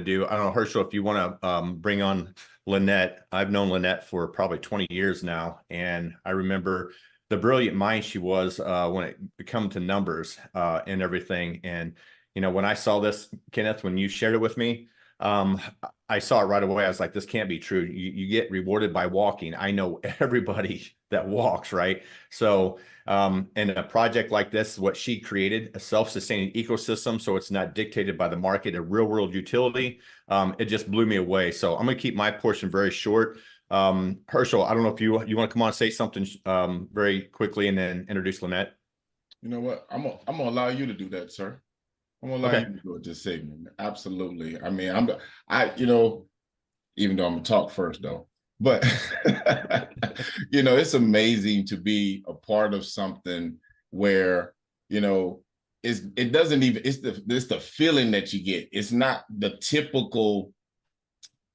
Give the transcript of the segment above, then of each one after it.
do. I don't know, Herschel, if you want to bring on Lynette. I've known Lynette for probably 20 years now, and I remember the brilliant mind she was when it come to numbers and everything. And when I saw this, Kenneth, when you shared it with me, um, I saw it right away. I was like, this can't be true. You get rewarded by walking. I know everybody that walks, right? So and a project like this, what she created, a self-sustaining ecosystem, so it's not dictated by the market, a real-world utility. It just blew me away. So I'm going to keep my portion very short. Herschel, I don't know if you want to come on and say something very quickly and then introduce Lynette. You know what? I'm gonna allow you to do that, sir. I'm gonna allow Okay. you to do it this segment. Absolutely. I mean, even though I'm gonna talk first though, but it's amazing to be a part of something where it doesn't even it's the feeling that you get. It's not the typical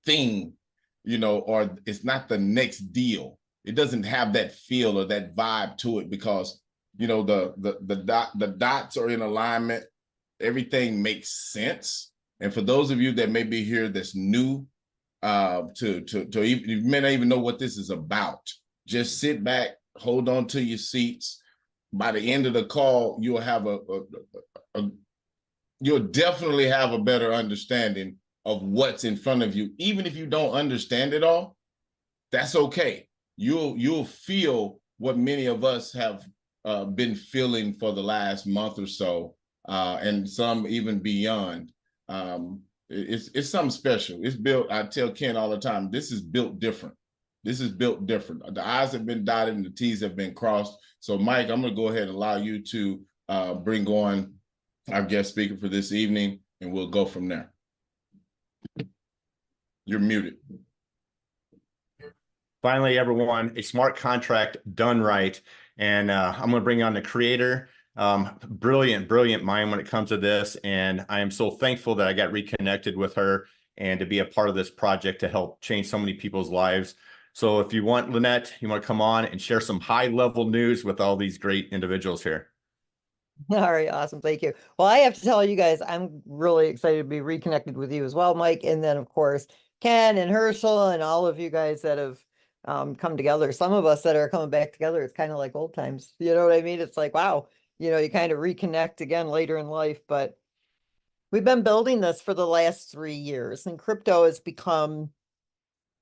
thing, or it's not the next deal. It doesn't have that feel or that vibe to it because the dots are in alignment. Everything makes sense. And for those of you that may be here that's new, to even, you may not even know what this is about. Just sit back, hold on to your seats. By the end of the call, you'll have you'll definitely have a better understanding of what's in front of you. Even if you don't understand it all, that's okay. You'll feel what many of us have been feeling for the last month or so, and some even beyond. It's something special. It's built. I tell Ken all the time, this is built different. This is built different. The I's have been dotted and the T's have been crossed. So, Mike, I'm going to go ahead and allow you to bring on our guest speaker for this evening, and we'll go from there. You're muted. Finally, everyone, a smart contract done right. And I'm going to bring on the creator. Brilliant mind when it comes to this. And I am so thankful that I got reconnected with her and to be a part of this project to help change so many people's lives. So if you want, Lynette, you want to come on and share some high-level news with all these great individuals here. All right, awesome. Thank you. Well, I have to tell you guys, I'm really excited to be reconnected with you as well, Mike. And then, of course, Ken and Herschel and all of you guys that have come together. Some of us that are coming back together, it's kind of like old times. You know what I mean? It's like, wow, you kind of reconnect again later in life. But we've been building this for the last 3 years, and crypto has become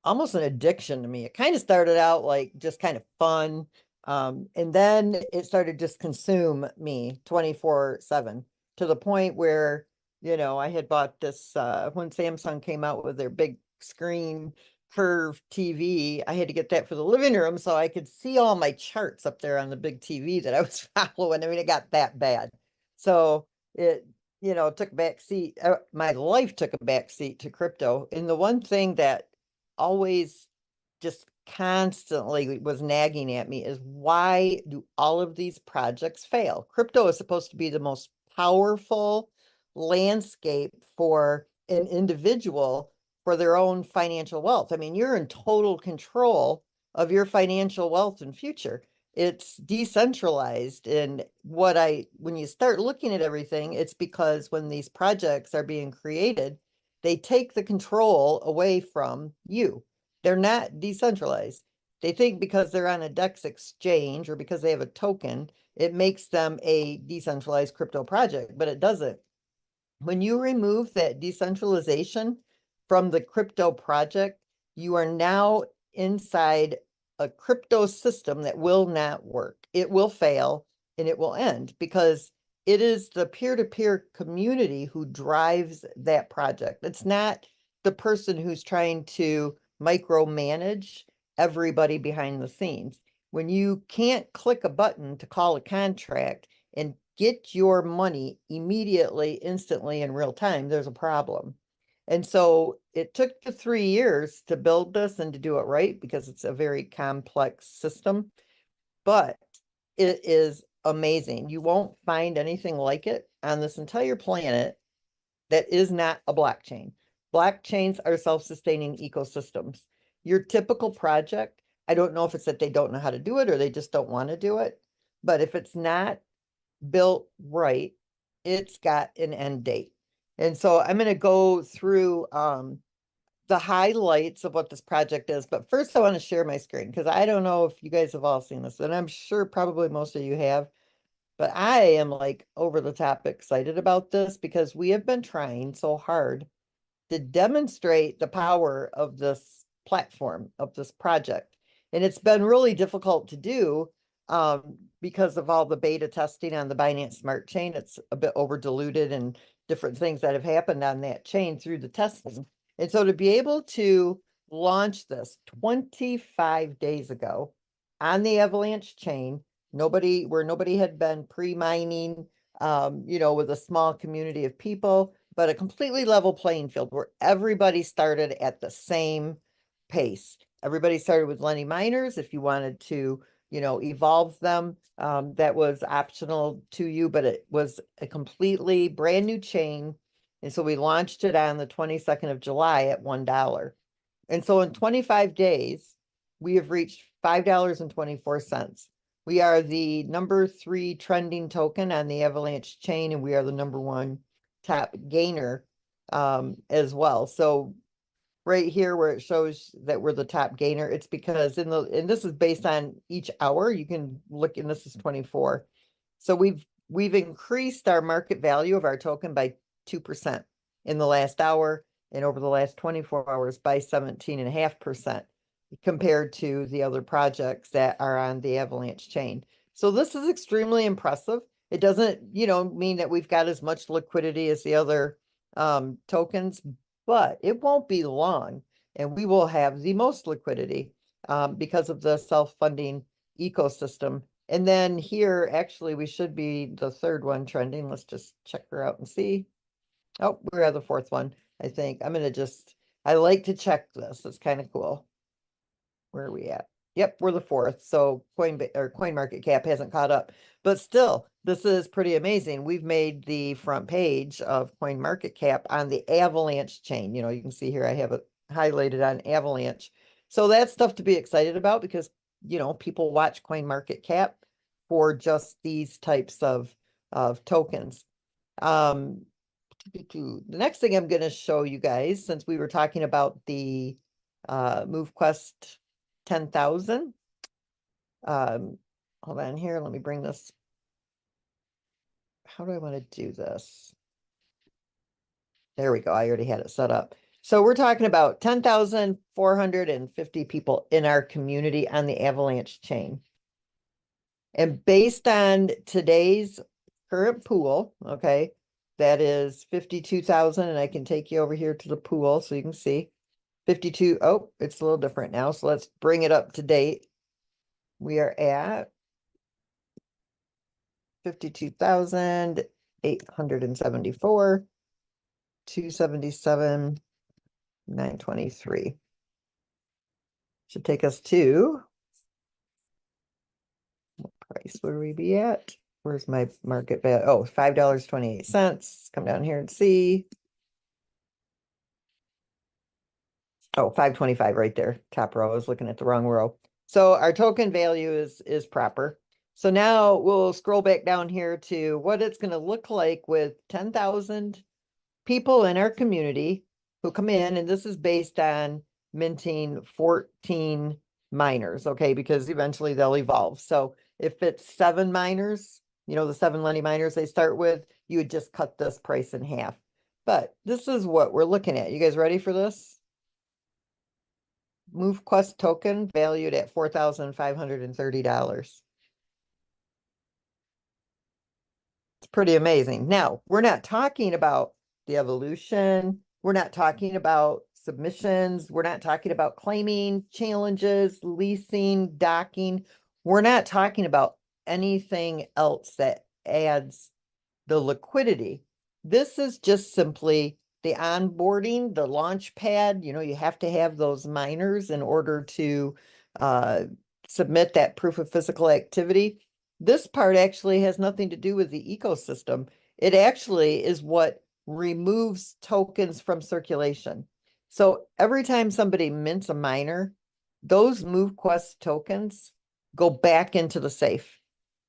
almost an addiction to me. It kind of started out like just kind of fun. And then it started just consume me 24/7 to the point where, I had bought this when Samsung came out with their big screen curved TV. I had to get that for the living room so I could see all my charts up there on the big TV that I was following. I mean, it got that bad. So it, took a back seat. My life took a back seat to crypto. And the one thing that always just constantly was nagging at me is, why do all of these projects fail? Crypto is supposed to be the most powerful landscape for an individual for their own financial wealth. I mean, you're in total control of your financial wealth and future. It's decentralized. And when you start looking at everything, it's because when these projects are being created, they take the control away from you. They're not decentralized. They think because they're on a DEX exchange or because they have a token, it makes them a decentralized crypto project, but it doesn't. When you remove that decentralization from the crypto project, you are now inside a crypto system that will not work. It will fail and it will end because it is the peer-to-peer community who drives that project. It's not the person who's trying to micromanage everybody behind the scenes. When you can't click a button to call a contract and get your money immediately, instantly, in real time, there's a problem. And so it took the 3 years to build this and to do it right because it's a very complex system, but it is amazing. You won't find anything like it on this entire planet that is not a blockchain. Blockchains are self-sustaining ecosystems. Your typical project, I don't know if it's that they don't know how to do it or they just don't want to do it, but if it's not built right, it's got an end date. And so I'm going to go through the highlights of what this project is. But first I want to share my screen because I don't know if you guys have all seen this, and I'm sure probably most of you have, but I am like over the top excited about this because we have been trying so hard to demonstrate the power of this platform, of this project. And it's been really difficult to do because of all the beta testing on the Binance Smart Chain. It's a bit over diluted and different things that have happened on that chain through the testing. And so to be able to launch this 25 days ago on the Avalanche chain, where nobody had been pre-mining, with a small community of people, but a completely level playing field where everybody started at the same pace. Everybody started with Lenny miners. If you wanted to, evolve them, that was optional to you, but it was a completely brand new chain. And so we launched it on the 22nd of July at $1. And so in 25 days, we have reached $5.24. We are the number 3 trending token on the Avalanche chain, and we are the number 1 top gainer as well. So right here where it shows that we're the top gainer, it's because and this is based on each hour. You can look, and this is 24. So we've increased our market value of our token by 2% in the last hour, and over the last 24 hours by 17.5% compared to the other projects that are on the Avalanche chain. So this is extremely impressive. It doesn't, mean that we've got as much liquidity as the other tokens, but it won't be long and we will have the most liquidity because of the self-funding ecosystem. And then here, actually, we should be the 3rd one trending. Let's just check her out and see. Oh, we're the 4th one, I think. I like to check this. It's kind of cool. Where are we at? Yep, we're the 4th. So CoinMarketCap hasn't caught up, but still, this is pretty amazing. We've made the front page of CoinMarketCap on the Avalanche chain. You can see here I have it highlighted on Avalanche. So that's stuff to be excited about because, people watch CoinMarketCap for just these types of tokens. The next thing I'm going to show you guys, since we were talking about the MoveQuest 10,000. Hold on here. Let me bring this. How do I want to do this? There we go. I already had it set up. So we're talking about 10,450 people in our community on the Avalanche chain. And based on today's current pool, okay, that is 52,000. And I can take you over here to the pool so you can see 52. Oh, it's a little different now. So let's bring it up to date. We are at 52,874, 277, 923. Should take us to what price would we be at? Where's my market value? Oh, $5.28. Come down here and see. Oh, 525 right there. Top row. I was looking at the wrong row. So our token value is proper. So now we'll scroll back down here to what it's going to look like with 10,000 people in our community who come in, and this is based on minting 14 miners, okay, because eventually they'll evolve. So if it's 7 miners, the 7 Lenny miners they start with, you would just cut this price in half. But this is what we're looking at. You guys ready for this? MoveQuest token valued at $4,530. It's pretty amazing. Now, we're not talking about the evolution. We're not talking about submissions. We're not talking about claiming, challenges, leasing, docking. We're not talking about anything else that adds the liquidity. This is just simply the onboarding, the launch pad. You have to have those miners in order to submit that proof of physical activity. This part actually has nothing to do with the ecosystem. It actually is what removes tokens from circulation. So every time somebody mints a miner, those MoveQuest tokens go back into the safe.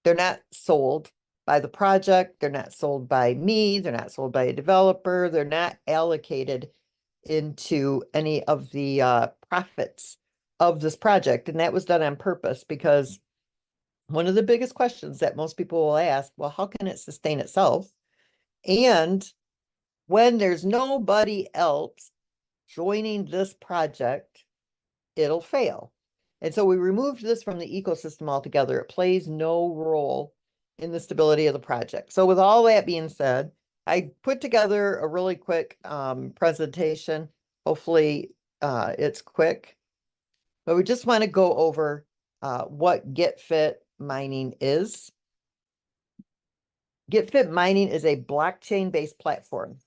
They're not sold. by the project. They're not sold by me. They're not sold by a developer. They're not allocated into any of the profits of this project. And that was done on purpose because one of the biggest questions that most people will ask, well, how can it sustain itself? And when there's nobody else joining this project, it'll fail. And so we removed this from the ecosystem altogether. It plays no role in the stability of the project. So with all that being said, I put together a really quick presentation. Hopefully it's quick, but we just want to go over what GetFit mining is. GetFit mining is a blockchain-based platform.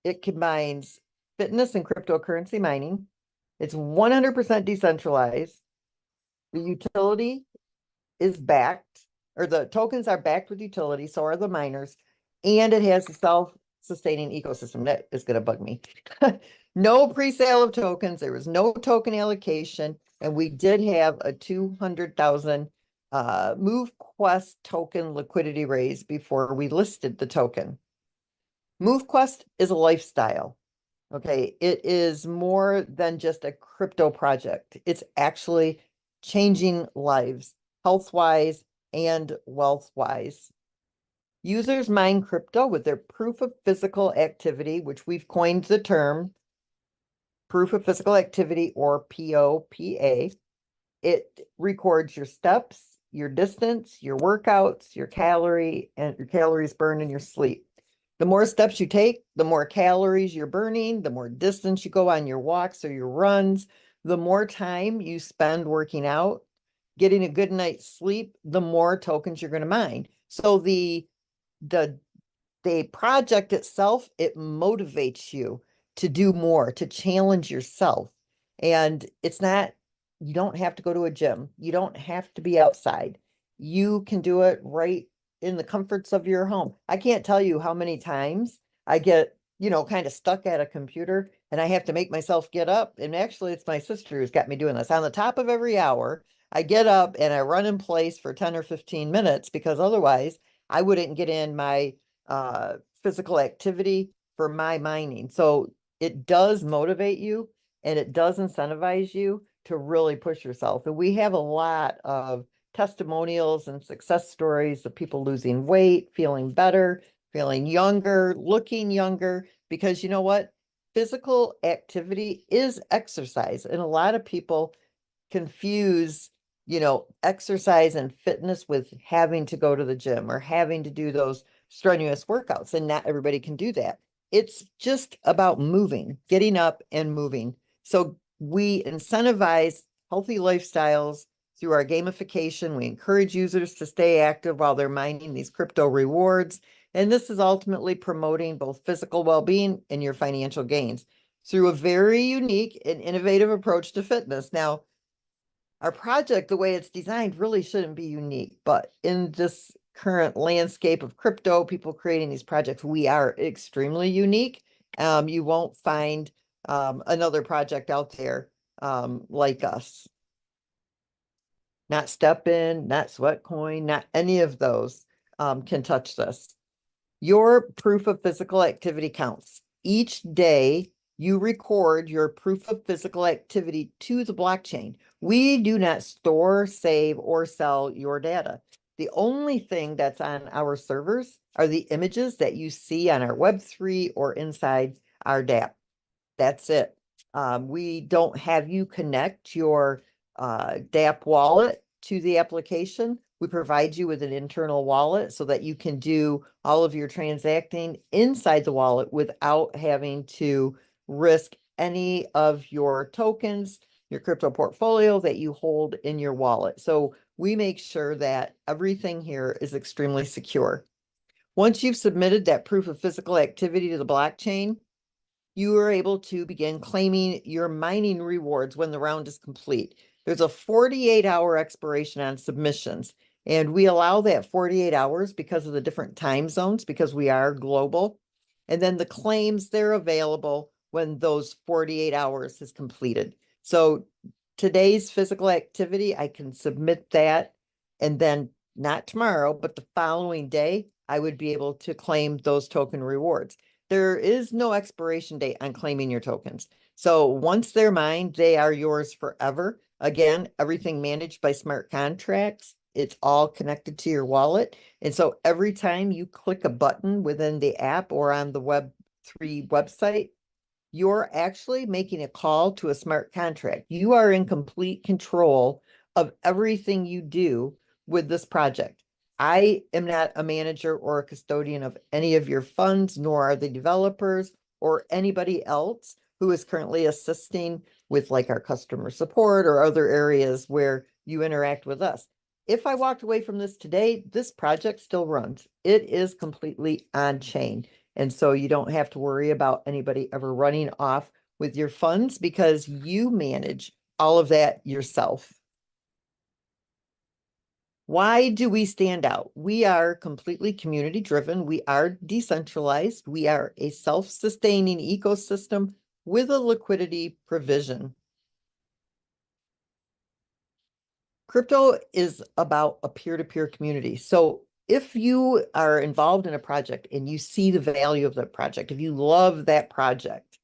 It combines fitness and cryptocurrency mining. It's 100% decentralized. The utility is backed, or the tokens are backed with utility, so are the miners, and it has a self-sustaining ecosystem. That is going to bug me. No pre-sale of tokens. There was no token allocation, and we did have a 200,000 MoveQuest token liquidity raise before we listed the token. MoveQuest is a lifestyle. Okay, it is more than just a crypto project. It's actually changing lives, health-wise and wealth-wise. Users mine crypto with their proof of physical activity, which we've coined the term proof of physical activity, or POPA. It records your steps, your distance, your workouts, your calories burned, and your sleep. The more steps you take, the more calories you're burning, the more distance you go on your walks or your runs, the more time you spend working out, getting a good night's sleep, the more tokens you're going to mine. So the project itself, it motivates you to do more, to challenge yourself. And it's not, you don't have to go to a gym. You don't have to be outside. You can do it right in the comforts of your home. I can't tell you how many times I get, kind of stuck at a computer and I have to make myself get up. And actually, it's my sister who's got me doing this. On the top of every hour, I get up and I run in place for 10 or 15 minutes because otherwise I wouldn't get in my physical activity for my mining. So it does motivate you and it does incentivize you to really push yourself. And we have a lot of testimonials and success stories of people losing weight, feeling better, feeling younger, looking younger, because you know what? Physical activity is exercise. And a lot of people confuse, exercise and fitness with having to go to the gym or having to do those strenuous workouts. And not everybody can do that. It's just about moving, getting up and moving. So we incentivize healthy lifestyles through our gamification. We encourage users to stay active while they're mining these crypto rewards. And this is ultimately promoting both physical well-being and your financial gains through a very unique and innovative approach to fitness. Now, our project, the way it's designed, really shouldn't be unique, but in this current landscape of crypto, people creating these projects, we are extremely unique. You won't find another project out there like us. Not StepN, not Sweatcoin, not any of those can touch this. Your proof of physical activity counts. Each day you record your proof of physical activity to the blockchain. We do not store, save, or sell your data. The only thing that's on our servers are the images that you see on our Web3 or inside our dApp. That's it. We don't have you connect your dApp wallet to the application. We provide you with an internal wallet so that you can do all of your transacting inside the wallet without having to risk any of your tokens, your crypto portfolio that you hold in your wallet. So we make sure that everything here is extremely secure. Once you've submitted that proof of physical activity to the blockchain, you are able to begin claiming your mining rewards when the round is complete. There's a 48-hour expiration on submissions, and we allow that 48 hours because of the different time zones, because we are global. And then the claims, they're available when those 48 hours is completed. So today's physical activity, I can submit that, and then not tomorrow, but the following day, I would be able to claim those token rewards. There is no expiration date on claiming your tokens. So once they're mine, they are yours forever. Again, everything managed by smart contracts. It's all connected to your wallet. And so every time you click a button within the app or on the Web3 website, you're actually making a call to a smart contract. You are in complete control of everything you do with this project. I am not a manager or a custodian of any of your funds, nor are the developers or anybody else who is currently assisting with like our customer support or other areas where you interact with us. If I walked away from this today, this project still runs. It is completely on chain. And so you don't have to worry about anybody ever running off with your funds because you manage all of that yourself. Why do we stand out? We are completely community driven. We are decentralized. We are a self-sustaining ecosystem with a liquidity provision. Crypto is about a peer-to-peer community. So if you are involved in a project and you see the value of that project, if you love that project,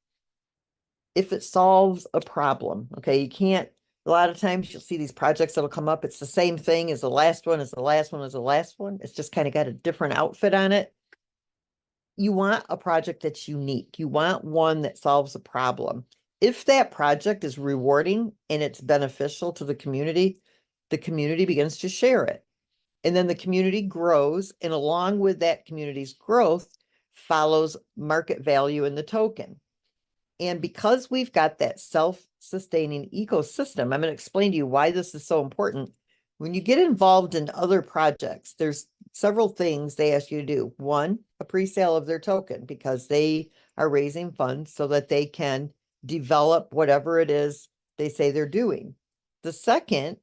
if it solves a problem, okay, you can't, a lot of times you'll see these projects that'll come up. It's the same thing as the last one, as the last one, as the last one. It's just kind of got a different outfit on it. You want a project that's unique. You want one that solves a problem. If that project is rewarding and it's beneficial to the community begins to share it. And then the community grows, and along with that community's growth follows market value in the token. And because we've got that self-sustaining ecosystem, I'm going to explain to you why this is so important. When you get involved in other projects, there's several things they ask you to do. One, a pre-sale of their token, because they are raising funds so that they can develop whatever it is they say they're doing. The second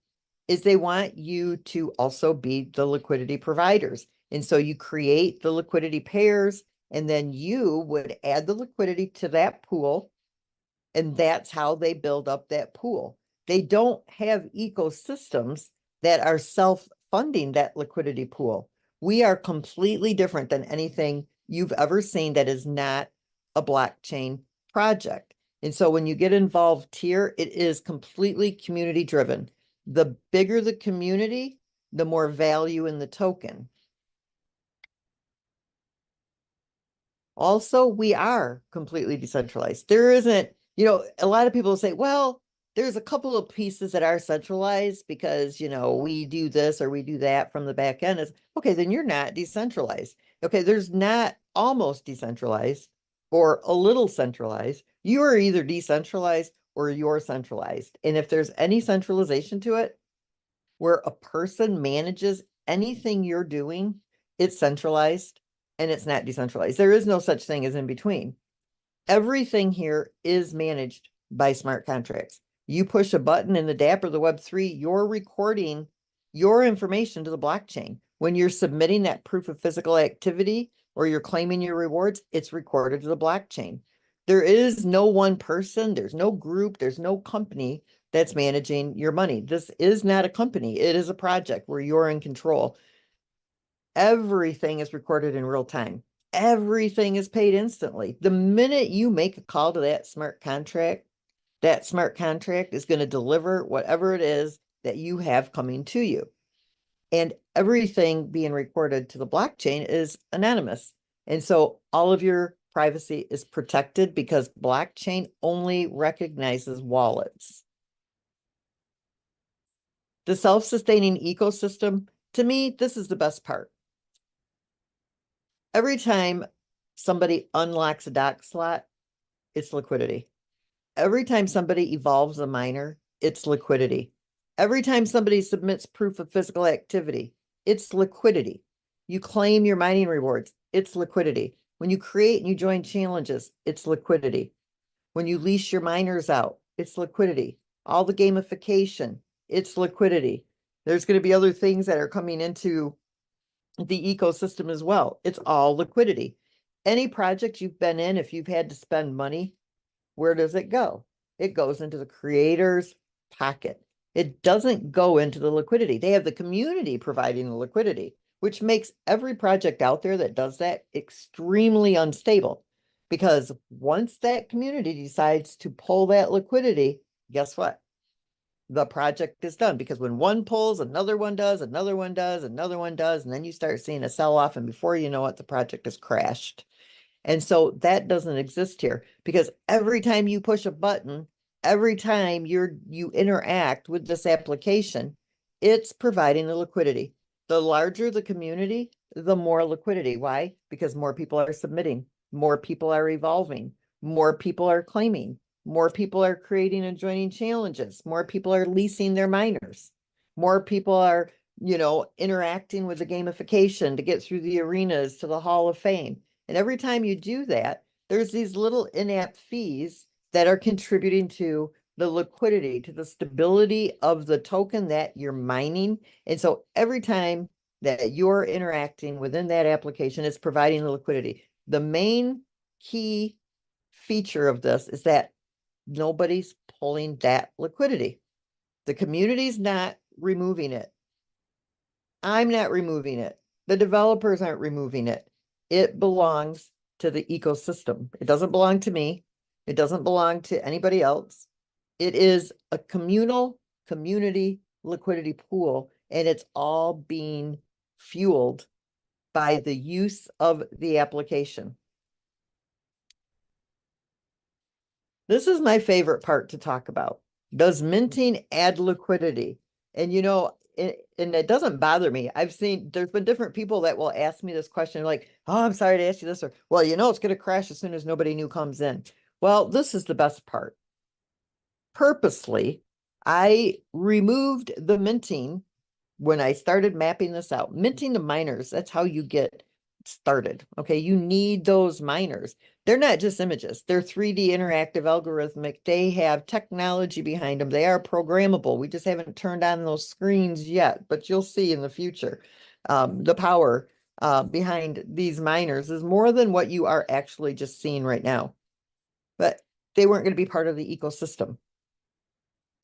is they want you to also be the liquidity providers. And so you create the liquidity pairs, and then you would add the liquidity to that pool. And that's how they build up that pool. They don't have ecosystems that are self-funding that liquidity pool. We are completely different than anything you've ever seen that is not a blockchain project. And so when you get involved here, it is completely community driven. The bigger the community, the more value in the token. Also, we are completely decentralized. There isn't, a lot of people say, well, there's a couple of pieces that are centralized because, we do this or we do that from the back end. Is okay, then you're not decentralized. Okay, there's not almost decentralized or a little centralized. You are either decentralized or you're centralized. And if there's any centralization to it, where a person manages anything you're doing, it's centralized and it's not decentralized. There is no such thing as in between. Everything here is managed by smart contracts. You push a button in the DApp or the Web3, you're recording your information to the blockchain. When you're submitting that proof of physical activity or you're claiming your rewards, it's recorded to the blockchain. There is no one person, there's no group, there's no company that's managing your money. This is not a company. It is a project where you're in control. Everything is recorded in real time. Everything is paid instantly. The minute you make a call to that smart contract is going to deliver whatever it is that you have coming to you. And everything being recorded to the blockchain is anonymous. And so all of your privacy is protected because blockchain only recognizes wallets. The self-sustaining ecosystem, to me, this is the best part. Every time somebody unlocks a doc slot, it's liquidity. Every time somebody evolves a miner, it's liquidity. Every time somebody submits proof of physical activity, it's liquidity. You claim your mining rewards, it's liquidity. When you create and you join challenges, it's liquidity. When you lease your miners out, it's liquidity. All the gamification, it's liquidity. There's going to be other things that are coming into the ecosystem as well. It's all liquidity. Any project you've been in, if you've had to spend money, where does it go? It goes into the creator's pocket. It doesn't go into the liquidity. They have the community providing the liquidity, which makes every project out there that does that extremely unstable. Because once that community decides to pull that liquidity, guess what? The project is done, because when one pulls, another one does, another one does, another one does, and then you start seeing a sell-off, and before you know it, the project has crashed. And so that doesn't exist here, because every time you push a button, every time you interact with this application, it's providing the liquidity. The larger the community, the more liquidity. Why? Because more people are submitting, more people are evolving, more people are claiming, more people are creating and joining challenges, more people are leasing their miners, more people are, interacting with the gamification to get through the arenas to the Hall of Fame. And every time you do that, there's these little in-app fees that are contributing to the liquidity, to the stability of the token that you're mining. And so every time that you're interacting within that application, it's providing the liquidity. The main key feature of this is that nobody's pulling that liquidity. The community's not removing it. I'm not removing it. The developers aren't removing it. It belongs to the ecosystem. It doesn't belong to me. It doesn't belong to anybody else. It is a communal community liquidity pool, and it's all being fueled by the use of the application. This is my favorite part to talk about. Does minting add liquidity? And and it doesn't bother me. There's been different people that will ask me this question, like, oh, I'm sorry to ask you this, or, well, it's going to crash as soon as nobody new comes in. Well, this is the best part. Purposely, I removed the minting when I started mapping this out. Minting the miners, that's how you get started. Okay, you need those miners. They're not just images. They're 3D interactive algorithmic. They have technology behind them. They are programmable. We just haven't turned on those screens yet, but you'll see in the future. The power behind these miners is more than what you are actually just seeing right now. But they weren't going to be part of the ecosystem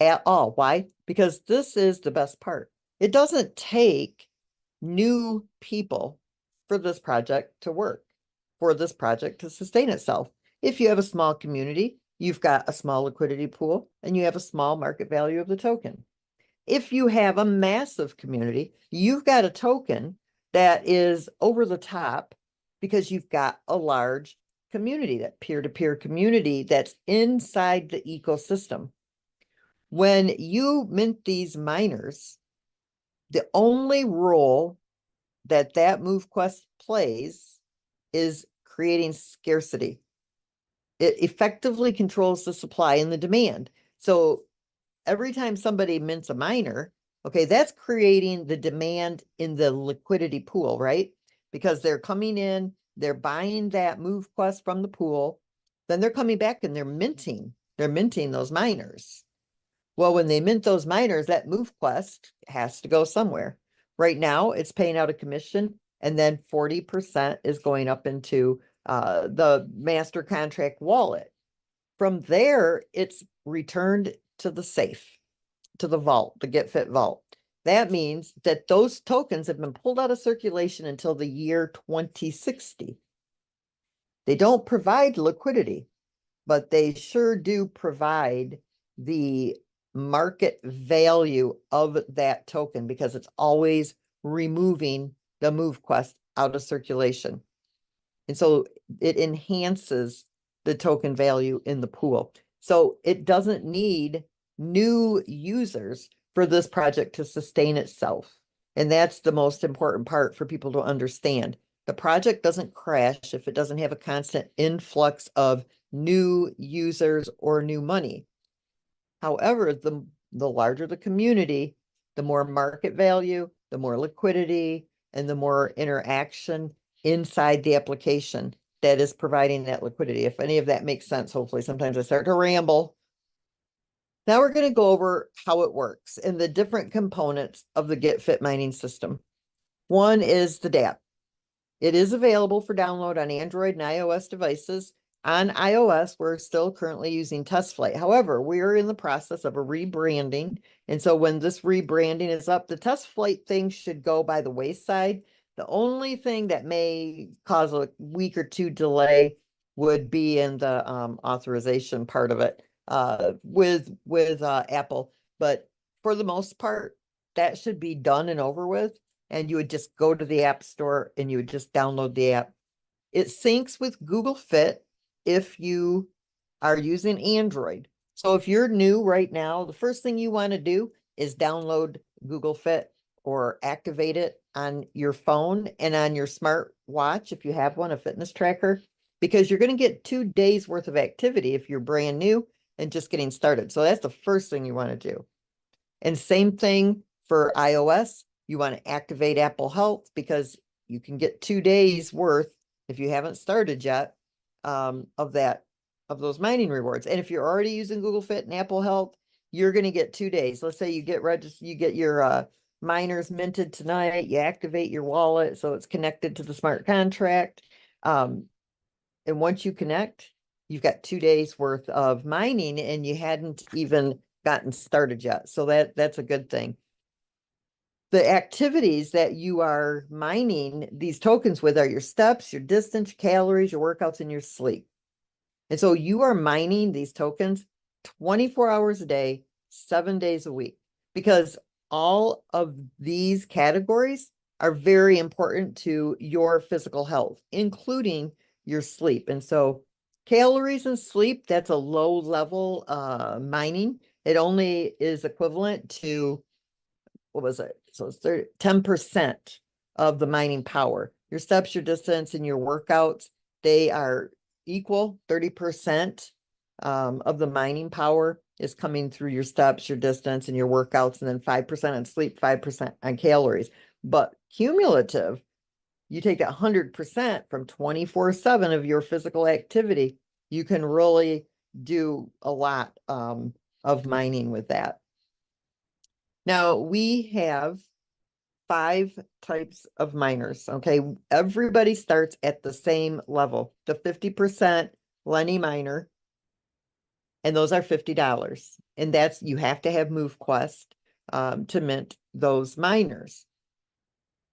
at all. Why? Because this is the best part. It doesn't take new people for this project to work, for this project to sustain itself. If you have a small community, you've got a small liquidity pool, and you have a small market value of the token. If you have a massive community, you've got a token that is over the top because you've got a large community, that peer-to-peer community that's inside the ecosystem. When you mint these miners, the only role that MoveQuest plays is creating scarcity. It effectively controls the supply and the demand. So every time somebody mints a miner, okay, that's creating the demand in the liquidity pool, right? Because they're coming in, they're buying that MoveQuest from the pool, then they're coming back and they're minting those miners. Well, when they mint those miners, that MoveQuest has to go somewhere. Right now, it's paying out a commission, and then 40% is going up into the master contract wallet. From there, it's returned to the safe, to the vault, the GetFit vault. That means that those tokens have been pulled out of circulation until the year 2060. They don't provide liquidity, but they sure do provide the market value of that token, because it's always removing the MoveQuest out of circulation. And so it enhances the token value in the pool. So it doesn't need new users for this project to sustain itself. And that's the most important part for people to understand. The project doesn't crash if it doesn't have a constant influx of new users or new money. However, the larger the community, the more market value, the more liquidity, and the more interaction inside the application that is providing that liquidity. If any of that makes sense, hopefully. Sometimes I start to ramble. Now we're going to go over how it works and the different components of the GetFit mining system. One is the dApp. It is available for download on Android and iOS devices. On iOS, we're still currently using test flight. However, we are in the process of a rebranding. And so when this rebranding is up, the test flight thing should go by the wayside. The only thing that may cause a week or two delay would be in the authorization part of it with Apple. But for the most part, that should be done and over with. And you would just go to the App Store and you would just download the app. It syncs with Google Fit if you are using Android. So if you're new right now, the first thing you want to do is download Google Fit or activate it on your phone and on your smart watch if you have one, a fitness tracker, because you're going to get 2 days worth of activity if you're brand new and just getting started. So that's the first thing you want to do. And same thing for iOS. You want to activate Apple Health because you can get 2 days worth if you haven't started yet of those mining rewards. And if you're already using Google Fit and Apple Health, you're going to get 2 days. Let's say you get registered, you get your miners minted tonight, you activate your wallet so it's connected to the smart contract. And once you connect, you've got 2 days worth of mining and you hadn't even gotten started yet. So that's a good thing. The activities that you are mining these tokens with are your steps, your distance, calories, your workouts, and your sleep. And so you are mining these tokens 24 hours a day, 7 days a week, because all of these categories are very important to your physical health, including your sleep. And so calories and sleep, that's a low level mining. It only is equivalent to, what was it? So it's 10% of the mining power. Your steps, your distance, and your workouts, they are equal. 30% of the mining power is coming through your steps, your distance, and your workouts, and then 5% on sleep, 5% on calories. But cumulative, you take that 100% from 24/7 of your physical activity, you can really do a lot of mining with that. Now, we have 5 types of miners, okay? Everybody starts at the same level, the 50% Lenny miner, and those are $50. And that's, you have to have MoveQuest to mint those miners.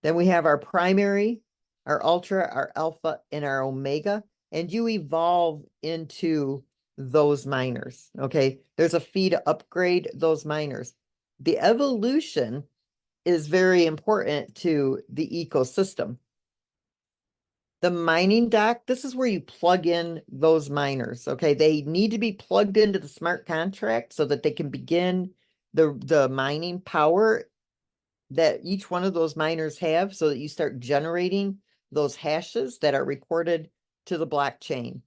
Then we have our primary, our ultra, our alpha, and our omega, and you evolve into those miners, okay? There's a fee to upgrade those miners. The evolution is very important to the ecosystem. The mining dock, this is where you plug in those miners, okay? They need to be plugged into the smart contract so that they can begin the mining power that each one of those miners have, so that you start generating those hashes that are recorded to the blockchain.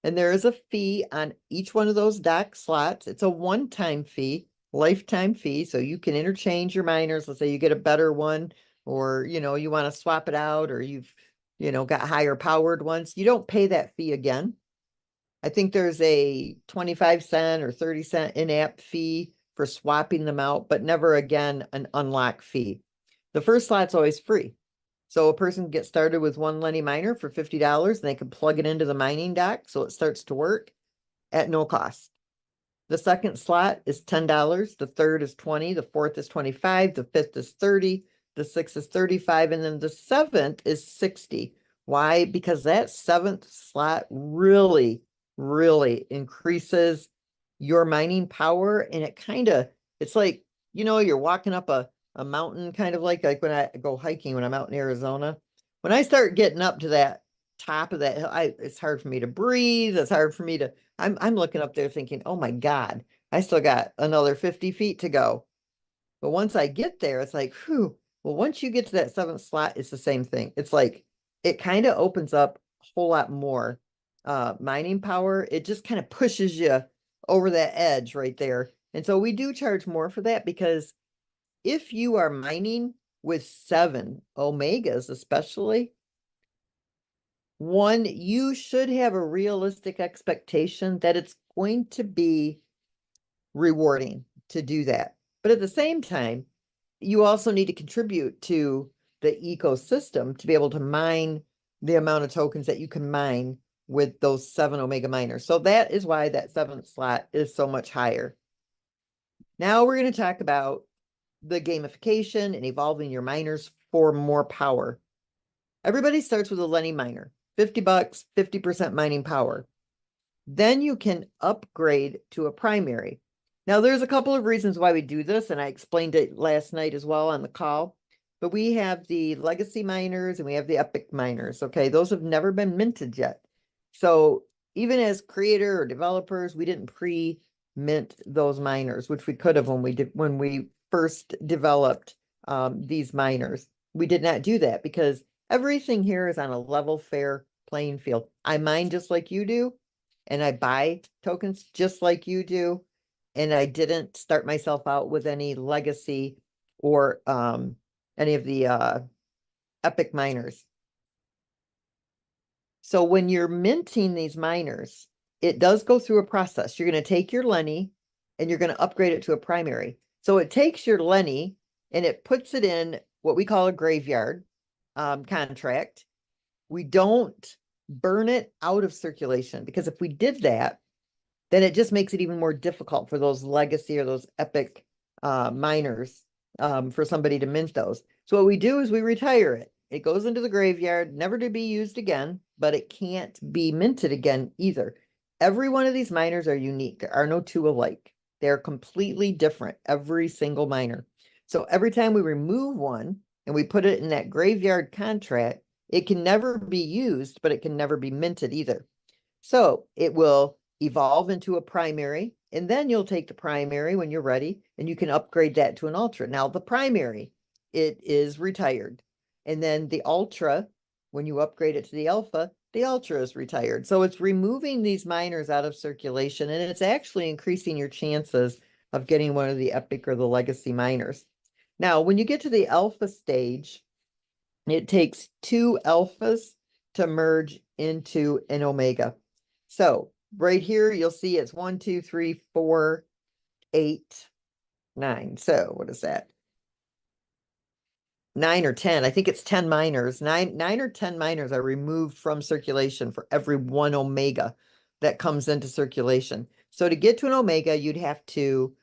And there is a fee on each one of those dock slots. It's a one-time fee, lifetime fee. So you can interchange your miners. Let's say you get a better one, or, you know, you want to swap it out, or you've, you know, got higher powered ones. You don't pay that fee again. I think there's a 25-cent or 30-cent in-app fee for swapping them out, but never again an unlock fee. The first slot's always free. So a person can get started with one Lenny miner for $50 and they can plug it into the mining dock so it starts to work at no cost. The second slot is $10, the third is $20, the fourth is $25, the fifth is $30, the sixth is $35, and then the seventh is $60. Why? Because that seventh slot really increases your mining power, and it kind of, it's like, you know, you're walking up a mountain, kind of like when I go hiking when I'm out in Arizona. When I start getting up to that top of that hill, it's hard for me to breathe. It's hard for me to, I'm looking up there thinking, oh my God, I still got another 50 feet to go. But once I get there, it's like, whew. Well, once you get to that seventh slot, it's the same thing. It's like, it kind of opens up a whole lot more mining power. It just kind of pushes you over that edge right there. And so we do charge more for that, because if you are mining with 7 omegas, especially, one, you should have a realistic expectation that it's going to be rewarding to do that. But at the same time, you also need to contribute to the ecosystem to be able to mine the amount of tokens that you can mine with those 7 Omega miners. So that is why that 7th slot is so much higher. Now we're going to talk about the gamification and evolving your miners for more power. Everybody starts with a Lenny miner, $50, 50% mining power. Then you can upgrade to a primary. Now there's a couple of reasons why we do this, and I explained it last night as well on the call. But we have the legacy miners and we have the epic miners. Okay, those have never been minted yet. So even as creator or developers, we didn't pre-mint those miners, which we could have when we first developed these miners. We did not do that because everything here is on a level, fair playing field. I mine just like you do, and I buy tokens just like you do, and I didn't start myself out with any legacy or any of the epic miners. So when you're minting these miners, it does go through a process. You're going to take your Lenny and you're going to upgrade it to a primary. So it takes your Lenny and it puts it in what we call a graveyard contract. We don't burn it out of circulation, because if we did that, then it just makes it even more difficult for those legacy or those epic miners for somebody to mint those. So what we do is we retire it. It goes into the graveyard, never to be used again, but it can't be minted again either. Every one of these miners are unique. There are no two alike. They're completely different, every single miner. So every time we remove one and we put it in that graveyard contract, it can never be used, but it can never be minted either. So it will evolve into a primary, and then you'll take the primary when you're ready, and you can upgrade that to an ultra. Now the primary, it is retired. And then the ultra, when you upgrade it to the alpha, the ultra is retired. So it's removing these miners out of circulation, and it's actually increasing your chances of getting one of the epic or the legacy miners. Now, when you get to the alpha stage, it takes 2 alphas to merge into an omega. So right here, you'll see it's 1, 2, 3, 4, 8, 9. So what is that? 9 or 10. I think it's 10 miners. 9 or 10 miners are removed from circulation for every 1 omega that comes into circulation. So to get to an omega, you'd have to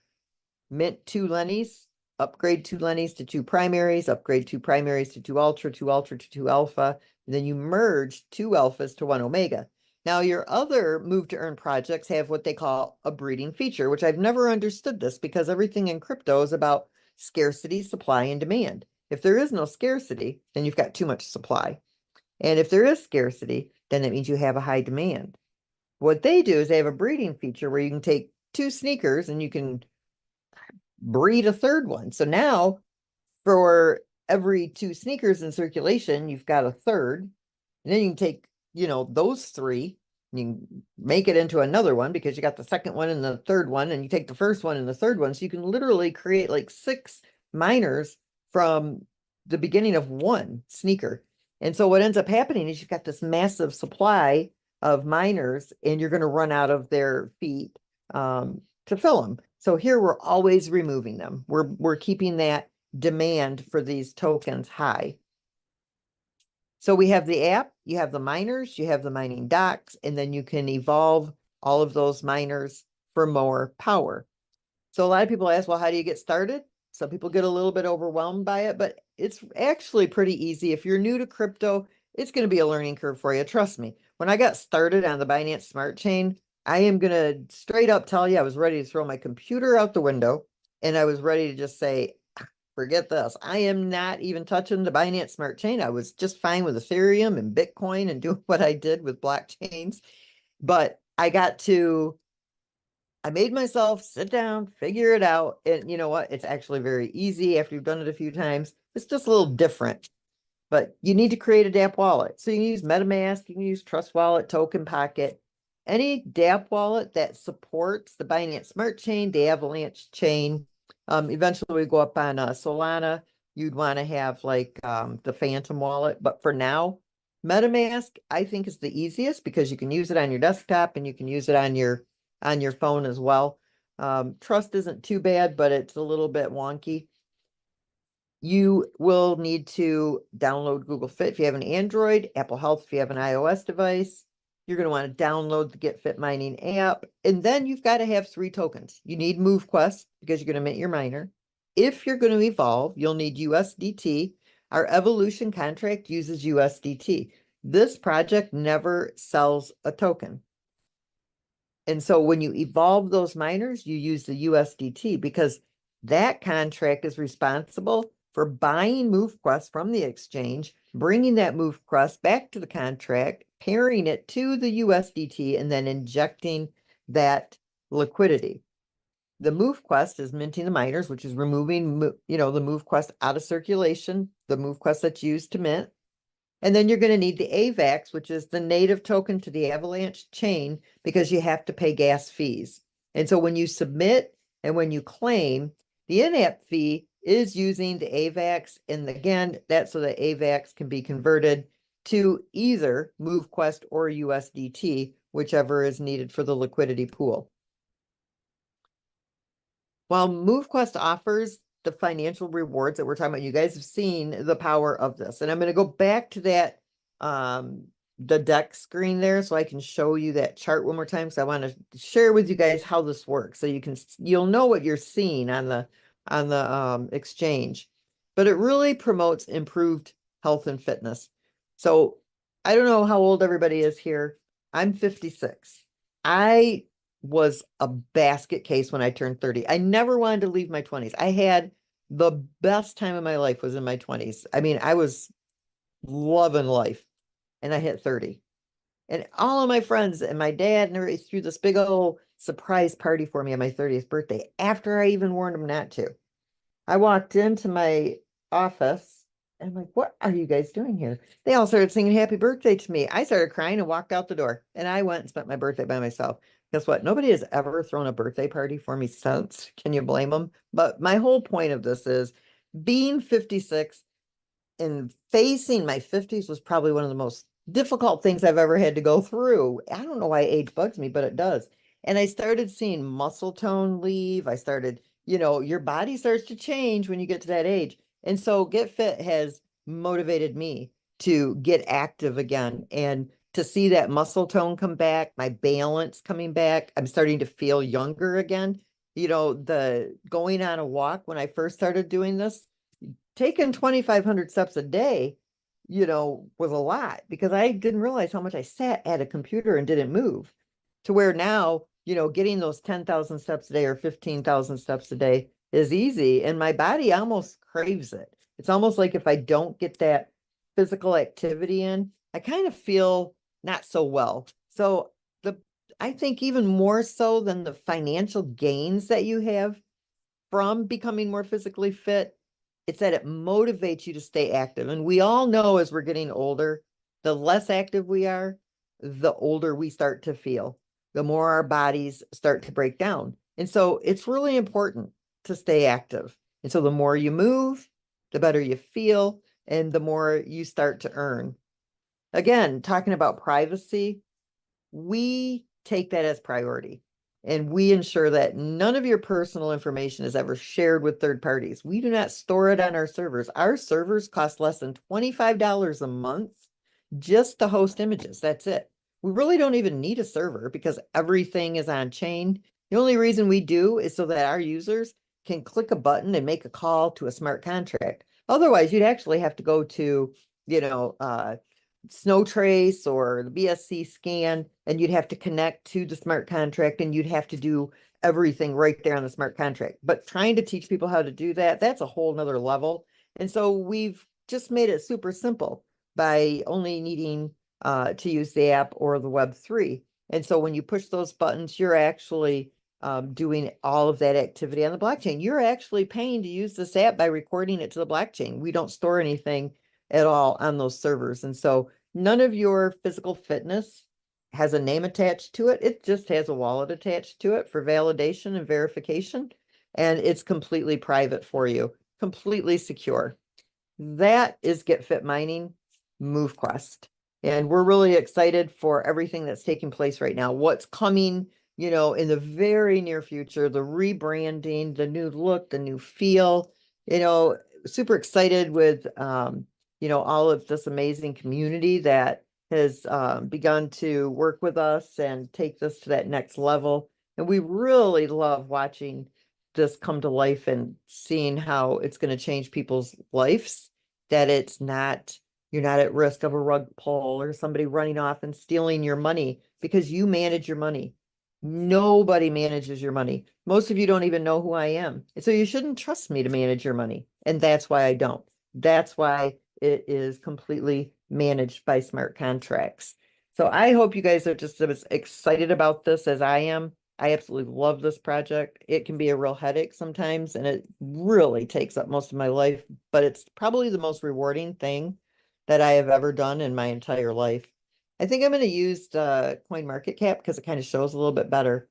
mint 2 Lennys, upgrade 2 Lennys to 2 primaries, upgrade 2 primaries to 2 ultra to 2 alpha, and then you merge 2 alphas to 1 omega. Now your other move to earn projects have what they call a breeding feature, which I've never understood this, because everything in crypto is about scarcity, supply, and demand. If there is no scarcity, then you've got too much supply. And if there is scarcity, then that means you have a high demand. What they do is they have a breeding feature where you can take 2 sneakers and you can breed a third one. So now for every 2 sneakers in circulation, you've got a third. And then you can take, those 3, and you can make it into another one, because you got the second one and the third one, and you take the first one and the third one. So you can literally create like 6 miners from the beginning of 1 sneaker. And so what ends up happening is you've got this massive supply of miners, and you're going to run out of their feet to fill them. So here we're always removing them. We're keeping that demand for these tokens high. So we have the app, you have the miners, you have the mining docks, and then you can evolve all of those miners for more power. So a lot of people ask, well, how do you get started? Some people get a little bit overwhelmed by it, but it's actually pretty easy. If you're new to crypto, it's going to be a learning curve for you. Trust me. When I got started on the Binance Smart Chain, I am going to straight up tell you, I was ready to throw my computer out the window, and I was ready to just say, forget this. I am not even touching the Binance Smart Chain. I was just fine with Ethereum and Bitcoin and doing what I did with blockchains. But I made myself sit down, figure it out. And you know what? It's actually very easy after you've done it a few times. It's just a little different. But you need to create a dApp wallet. So you can use MetaMask, you can use Trust Wallet, Token Pocket, any dApp wallet that supports the Binance Smart Chain, the Avalanche chain. Eventually we go up on Solana. You'd want to have like the Phantom wallet. But for now, MetaMask, I think, is the easiest, because you can use it on your desktop and you can use it on your phone as well. Trust isn't too bad, but it's a little bit wonky. You will need to download Google Fit if you have an Android, Apple Health if you have an iOS device. You're going to want to download the Get Fit Mining app. And then you've got to have 3 tokens. You need MoveQuest because you're going to mint your miner. If you're going to evolve, you'll need USDT. Our evolution contract uses USDT. This project never sells a token. And so when you evolve those miners, you use the USDT because that contract is responsible for buying MoveQuest from the exchange, bringing that MoveQuest back to the contract, pairing it to the USDT, and then injecting that liquidity. The MoveQuest is minting the miners, which is removing, the MoveQuest out of circulation, the MoveQuest that's used to mint. And then you're going to need the AVAX, which is the native token to the Avalanche chain, because you have to pay gas fees. And so when you submit and when you claim, the in-app fee is using the AVAX. And again, that's so the AVAX can be converted to either MoveQuest or USDT, whichever is needed for the liquidity pool. While MoveQuest offers the financial rewards that we're talking about, you guys have seen the power of this. And I'm going to go back to that, the deck screen there so I can show you that chart one more time. So I want to share with you guys how this works. So you'll know what you're seeing on the exchange, but it really promotes improved health and fitness. So I don't know how old everybody is here. I'm 56. I was a basket case when I turned 30. I never wanted to leave my 20s. I had the best time of my life was in my 20s. I mean, I was loving life, and I hit 30. And all of my friends and my dad and everybody threw this big old surprise party for me on my 30th birthday after I even warned them not to. I walked into my office and I'm like, what are you guys doing here? They all started singing happy birthday to me. I started crying and walked out the door, and I went and spent my birthday by myself. Guess what? Nobody has ever thrown a birthday party for me since. Can you blame them? But my whole point of this is being 56 and facing my 50s was probably one of the most difficult things I've ever had to go through. I don't know why age bugs me, but it does. And I started seeing muscle tone leave. I started, your body starts to change when you get to that age. And so Get Fit has motivated me to get active again and to see that muscle tone come back, my balance coming back. I'm starting to feel younger again. The going on a walk when I first started doing this, taking 2,500 steps a day, was a lot because I didn't realize how much I sat at a computer and didn't move, to where now, getting those 10,000 steps a day or 15,000 steps a day is easy. And my body almost craves it. It's almost like if I don't get that physical activity in, I kind of feel not so well. So I think even more so than the financial gains that you have from becoming more physically fit, it's that it motivates you to stay active. And we all know as we're getting older, the less active we are, the older we start to feel, the more our bodies start to break down. And so it's really important to stay active. And so the more you move, the better you feel, and the more you start to earn. Again, talking about privacy, we take that as priority. And we ensure that none of your personal information is ever shared with third parties. We do not store it on our servers. Our servers cost less than $25 a month just to host images. That's it. We really don't even need a server because everything is on chain. The only reason we do is so that our users can click a button and make a call to a smart contract. Otherwise, you'd actually have to go to, Snowtrace or the BSC scan, and you'd have to connect to the smart contract and you'd have to do everything right there on the smart contract. But trying to teach people how to do that, that's a whole nother level. And so we've just made it super simple by only needing to use the app or the Web3. And so when you push those buttons, you're actually doing all of that activity on the blockchain. You're actually paying to use this app by recording it to the blockchain. We don't store anything at all on those servers. And so none of your physical fitness has a name attached to it. It just has a wallet attached to it for validation and verification. And it's completely private for you, completely secure. That is Get Fit Mining MoveQuest. And we're really excited for everything that's taking place right now. What's coming, in the very near future, the rebranding, the new look, the new feel, super excited with, all of this amazing community that has begun to work with us and take this to that next level. And we really love watching this come to life and seeing how it's going to change people's lives, that it's not, you're not at risk of a rug pull or somebody running off and stealing your money because you manage your money. Nobody manages your money. Most of you don't even know who I am. So you shouldn't trust me to manage your money. And that's why I don't. That's why it is completely managed by smart contracts. So I hope you guys are just as excited about this as I am. I absolutely love this project. It can be a real headache sometimes, and it really takes up most of my life, but it's probably the most rewarding thing that I have ever done in my entire life. I think I'm going to use the CoinMarketCap because it kind of shows a little bit better.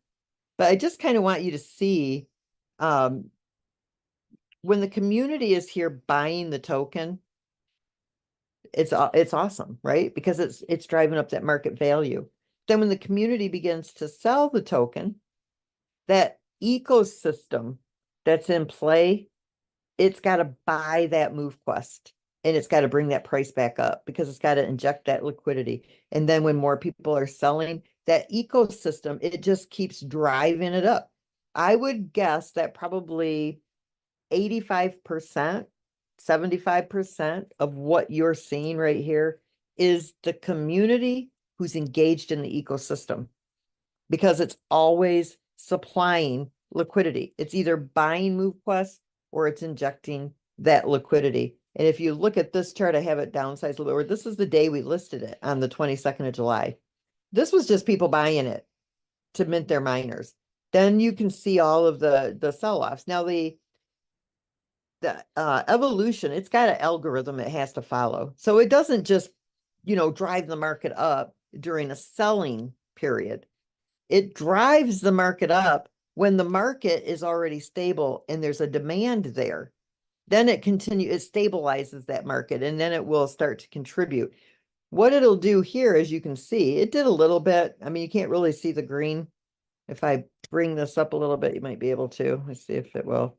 But I just kind of want you to see when the community is here buying the token, it's awesome, right? Because it's driving up that market value. Then when the community begins to sell the token, that ecosystem that's in play, it's got to buy that MoveQuest and it's got to bring that price back up because it's got to inject that liquidity. And then when more people are selling, that ecosystem, it just keeps driving it up. I would guess that probably 85%, 75% of what you're seeing right here is the community who's engaged in the ecosystem because it's always supplying liquidity. It's either buying MoveQuest or it's injecting that liquidity. And if you look at this chart, I have it downsized a little bit. This is the day we listed it on the 22nd of July. This was just people buying it to mint their miners. Then you can see all of the sell-offs. Now the evolution, it's got an algorithm it has to follow. So it doesn't just, drive the market up during a selling period. It drives the market up when the market is already stable and there's a demand there. Then it stabilizes that market and then it will start to contribute. What it'll do here, as you can see, it did a little bit. I mean, you can't really see the green. If I bring this up a little bit, you might be able to. Let's see if it will.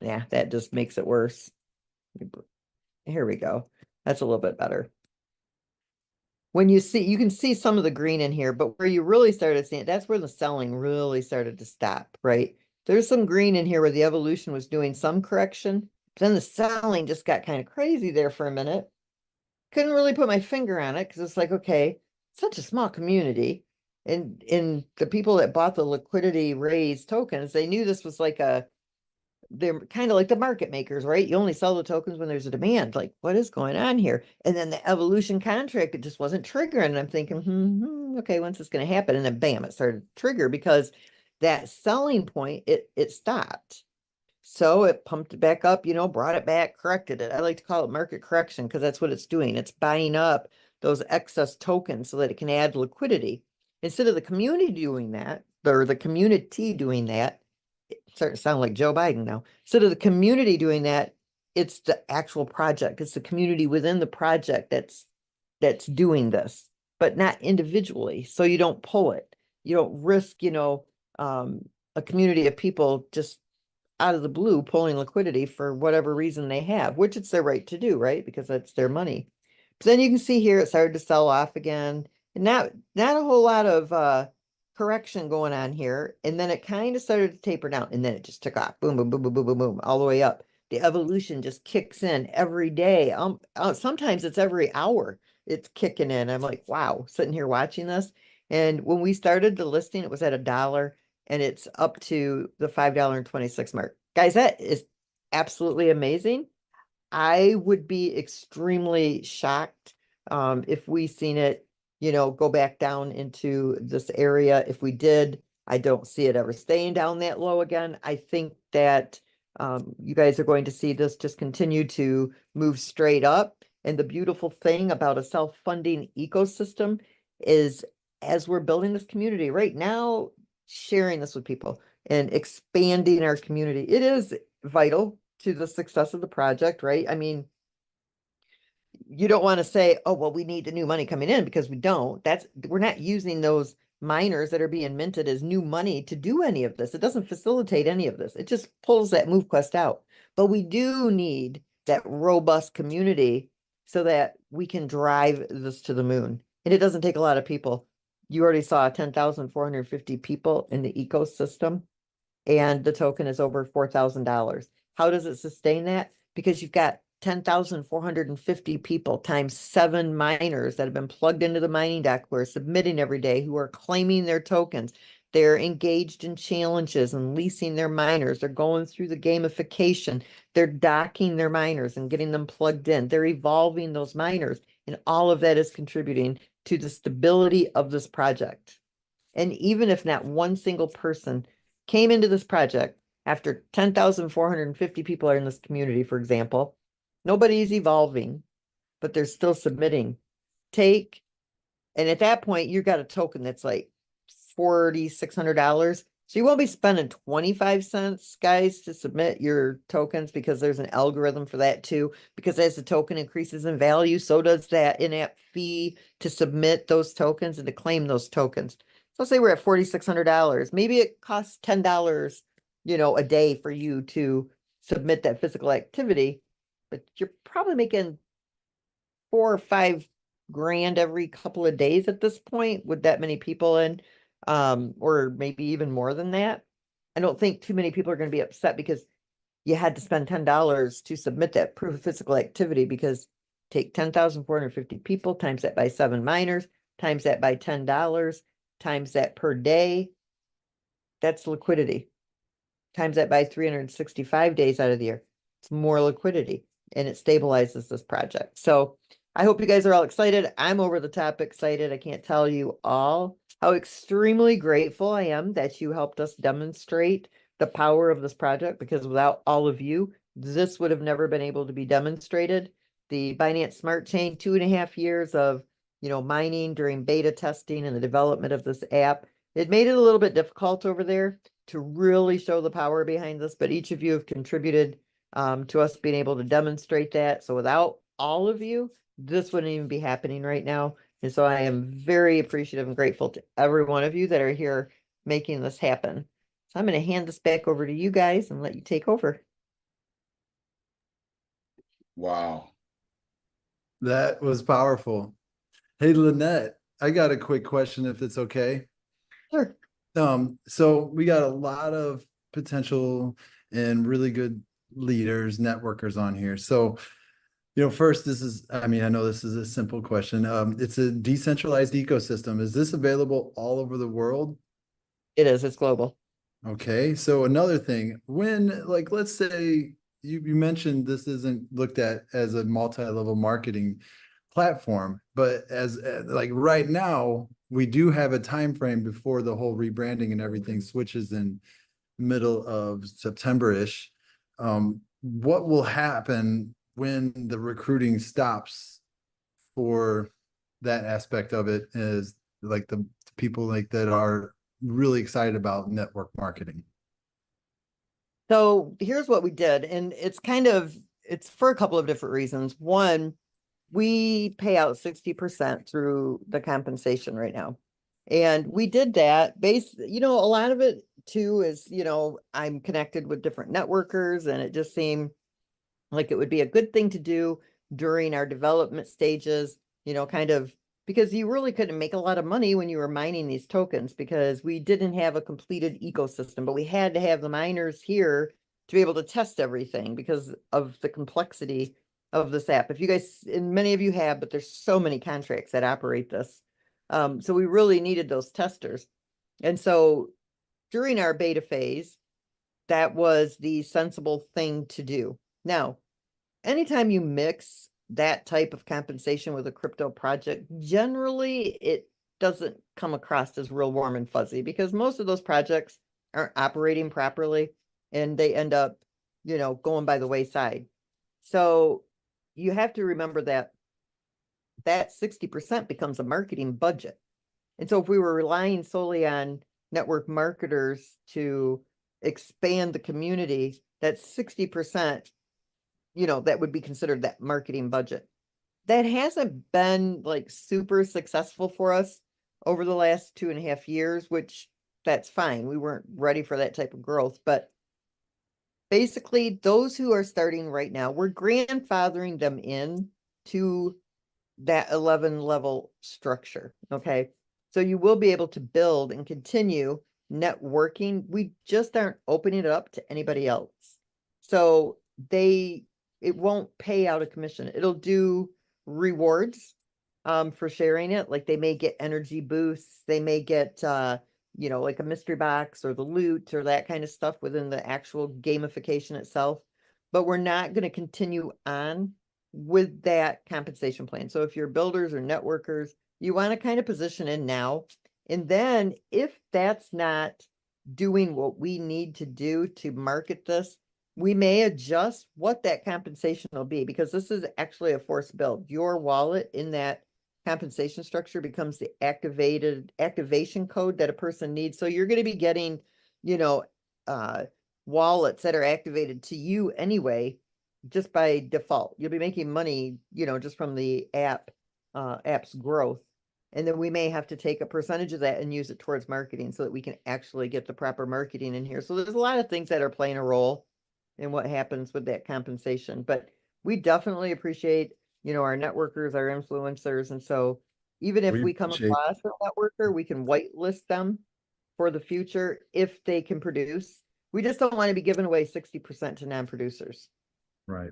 Yeah, that just makes it worse. Here we go. That's a little bit better. When you can see some of the green in here, but where you really started seeing it, that's where the selling really started to stop, right? There's some green in here where the evolution was doing some correction. Then the selling just got kind of crazy there for a minute. Couldn't really put my finger on it because it's like, okay, such a small community. And in the people that bought the liquidity raised tokens, they knew this was like they're kind of like the market makers, right? You only sell the tokens when there's a demand. Like, what is going on here? And then the evolution contract, it just wasn't triggering. And I'm thinking, okay, when's this going to happen? And then bam, it started to trigger because that selling point, it stopped. So it pumped it back up, brought it back, corrected it. I like to call it market correction because that's what it's doing. It's buying up those excess tokens so that it can add liquidity. Instead of the community doing that, or the community doing that, starting to sound like Joe Biden now. Instead of the community doing that, it's the actual project. It's the community within the project that's doing this, but not individually. So you don't pull it. You don't risk, a community of people just out of the blue pulling liquidity for whatever reason they have, which it's their right to do, right? Because that's their money. But then you can see here it started to sell off again. And not a whole lot of correction going on here. And then it kind of started to taper down and then it just took off. Boom, boom, boom, boom, boom, boom, boom, all the way up. The evolution just kicks in every day. Sometimes it's every hour it's kicking in. I'm like, wow, sitting here watching this. And when we started the listing, it was at $1 and it's up to the $5.26 mark. Guys, that is absolutely amazing. I would be extremely shocked if we seen it go back down into this area. If we did, I don't see it ever staying down that low again. I think that you guys are going to see this just continue to move straight up. And the beautiful thing about a self-funding ecosystem is as we're building this community right now, sharing this with people and expanding our community, it is vital to the success of the project, right? I mean, you don't want to say, oh, well, we need the new money coming in because we don't. We're not using those miners that are being minted as new money to do any of this. It doesn't facilitate any of this. It just pulls that MoveQuest out. But we do need that robust community so that we can drive this to the moon. And it doesn't take a lot of people. You already saw 10,450 people in the ecosystem, and the token is over $4,000. How does it sustain that? Because you've got 10,450 people times 7 miners that have been plugged into the mining deck who are submitting every day, who are claiming their tokens. They're engaged in challenges and leasing their miners. They're going through the gamification. They're docking their miners and getting them plugged in. They're evolving those miners. And all of that is contributing to the stability of this project. And even if not one single person came into this project after 10,450 people are in this community, for example, nobody's evolving, but they're still submitting. And at that point, you got a token that's like $4,600. So you won't be spending 25 cents, guys, to submit your tokens, because there's an algorithm for that too. Because as the token increases in value, so does that in-app fee to submit those tokens and to claim those tokens. So say we're at $4,600. Maybe it costs $10, a day for you to submit that physical activity, but you're probably making 4 or 5 grand every couple of days at this point with that many people in, or maybe even more than that. I don't think too many people are going to be upset because you had to spend $10 to submit that proof of physical activity, because take 10,450 people, times that by 7 miners, times that by $10, times that per day. That's liquidity. Times that by 365 days out of the year. It's more liquidity, and it stabilizes this project. So I hope you guys are all excited. I'm over the top excited. I can't tell you all how extremely grateful I am that you helped us demonstrate the power of this project, because without all of you, this would have never been able to be demonstrated. The Binance Smart Chain, 2.5 years of mining during beta testing and the development of this app. It made it a little bit difficult over there to really show the power behind this, but each of you have contributed to us being able to demonstrate that. So without all of you, this wouldn't even be happening right now. And so I am very appreciative and grateful to every one of you that are here making this happen. So I'm going to hand this back over to you guys and let you take over. Wow. That was powerful. Hey, Lynette, I got a quick question, if it's okay. Sure. So we got a lot of potential and really good leaders, networkers on here. So, first, I know this is a simple question. It's a decentralized ecosystem. Is this available all over the world? It is. It's global. Okay. So another thing, when, let's say you mentioned this isn't looked at as a multi-level marketing platform, but as right now, we do have a time frame before the whole rebranding and everything switches in middle of September-ish. What will happen when the recruiting stops for that aspect of it, is the people that are really excited about network marketing? So here's what we did, and it's for a couple of different reasons. One, we pay out 60% through the compensation right now. And we did that a lot of it too is, I'm connected with different networkers, and it just seemed like it would be a good thing to do during our development stages, because you really couldn't make a lot of money when you were mining these tokens, because we didn't have a completed ecosystem, but we had to have the miners here to be able to test everything because of the complexity of this app. If you guys, and many of you have, but there's so many contracts that operate this. So we really needed those testers. And so during our beta phase, that was the sensible thing to do. Now, anytime you mix that type of compensation with a crypto project, generally it doesn't come across as real warm and fuzzy, because most of those projects aren't operating properly and they end up, going by the wayside. So you have to remember that 60% becomes a marketing budget. And so if we were relying solely on network marketers to expand the community, that's 60%, that would be considered that marketing budget. That hasn't been super successful for us over the last 2.5 years, which that's fine. We weren't ready for that type of growth, but basically those who are starting right now, we're grandfathering them in to that 11 level structure. Okay. So you will be able to build and continue networking. We just aren't opening it up to anybody else. So it won't pay out a commission. It'll do rewards for sharing it. Like they may get energy boosts. They may get, like a mystery box or the loot or that kind of stuff within the actual gamification itself. But we're not going to continue on with that compensation plan. So if you're builders or networkers, you want to kind of position in now. And then if that's not doing what we need to do to market this, we may adjust what that compensation will be, because this is actually a forced build. Your wallet in that compensation structure becomes the activation code that a person needs. So you're going to be getting, wallets that are activated to you anyway, just by default. You'll be making money, just from the app's growth. And then we may have to take a percentage of that and use it towards marketing so that we can actually get the proper marketing in here. So there's a lot of things that are playing a role in what happens with that compensation. But we definitely appreciate, our networkers, our influencers. And so even if we come across a networker, we can whitelist them for the future if they can produce. We just don't want to be giving away 60% to non-producers. Right.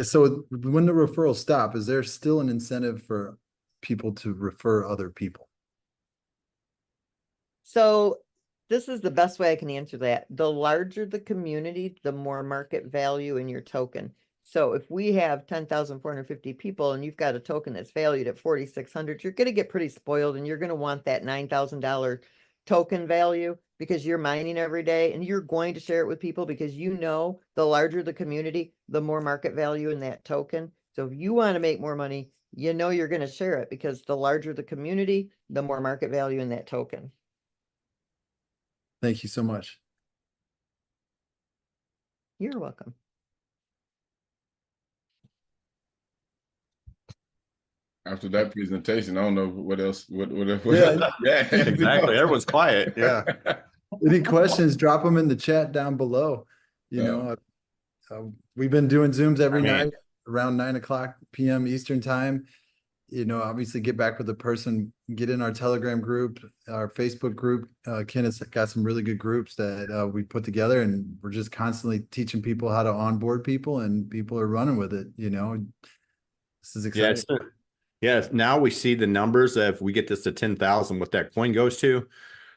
So when the referrals stop, is there still an incentive for people to refer other people? So this is the best way I can answer that. The larger the community, the more market value in your token. So if we have 10,450 people and you've got a token that's valued at 4,600, you're going to get pretty spoiled, and you're going to want that $9,000 token value because you're mining every day, and you're going to share it with people because the larger the community, the more market value in that token. So if you want to make more money, you're going to share it, because the larger the community, the more market value in that token. Thank you so much. You're welcome. After that presentation, I don't know what else. What Yeah, exactly. Everyone's quiet. Yeah. Any questions? Drop them in the chat down below. We've been doing Zooms every night around 9:00 p.m. Eastern time. Obviously get back with the person, get in our Telegram group, our Facebook group. Ken has got some really good groups that we put together, and we're just constantly teaching people how to onboard people, and people are running with it. This is exciting. Yes. Now we see the numbers. If we get this to 10,000, what that coin goes to.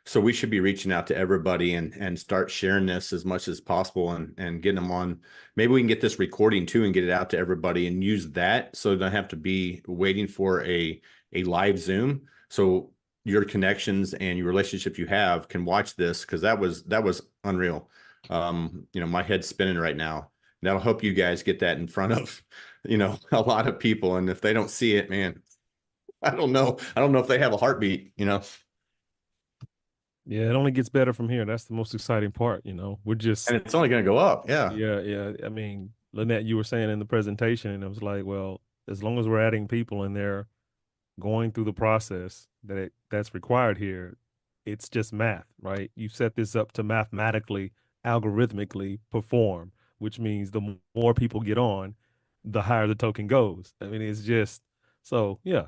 So we should be reaching out to everybody and start sharing this as much as possible and getting them on. Maybe we can get this recording too and get it out to everybody and use that, so they don't have to be waiting for a live Zoom. So your connections and your relationships you have can watch this, because that was unreal. My head's spinning right now. That'll help you guys get that in front of, a lot of people. And if they don't see it, man, I don't know if they have a heartbeat, Yeah, it only gets better from here. That's the most exciting part, We're just, and it's only going to go up. Yeah. Yeah. I mean, Lynette, you were saying in the presentation, and it was like, well, as long as we're adding people and they're going through the process that's required here, it's just math, right? You set this up to mathematically, algorithmically perform, which means the more people get on, the higher the token goes. I mean, it's just, so yeah,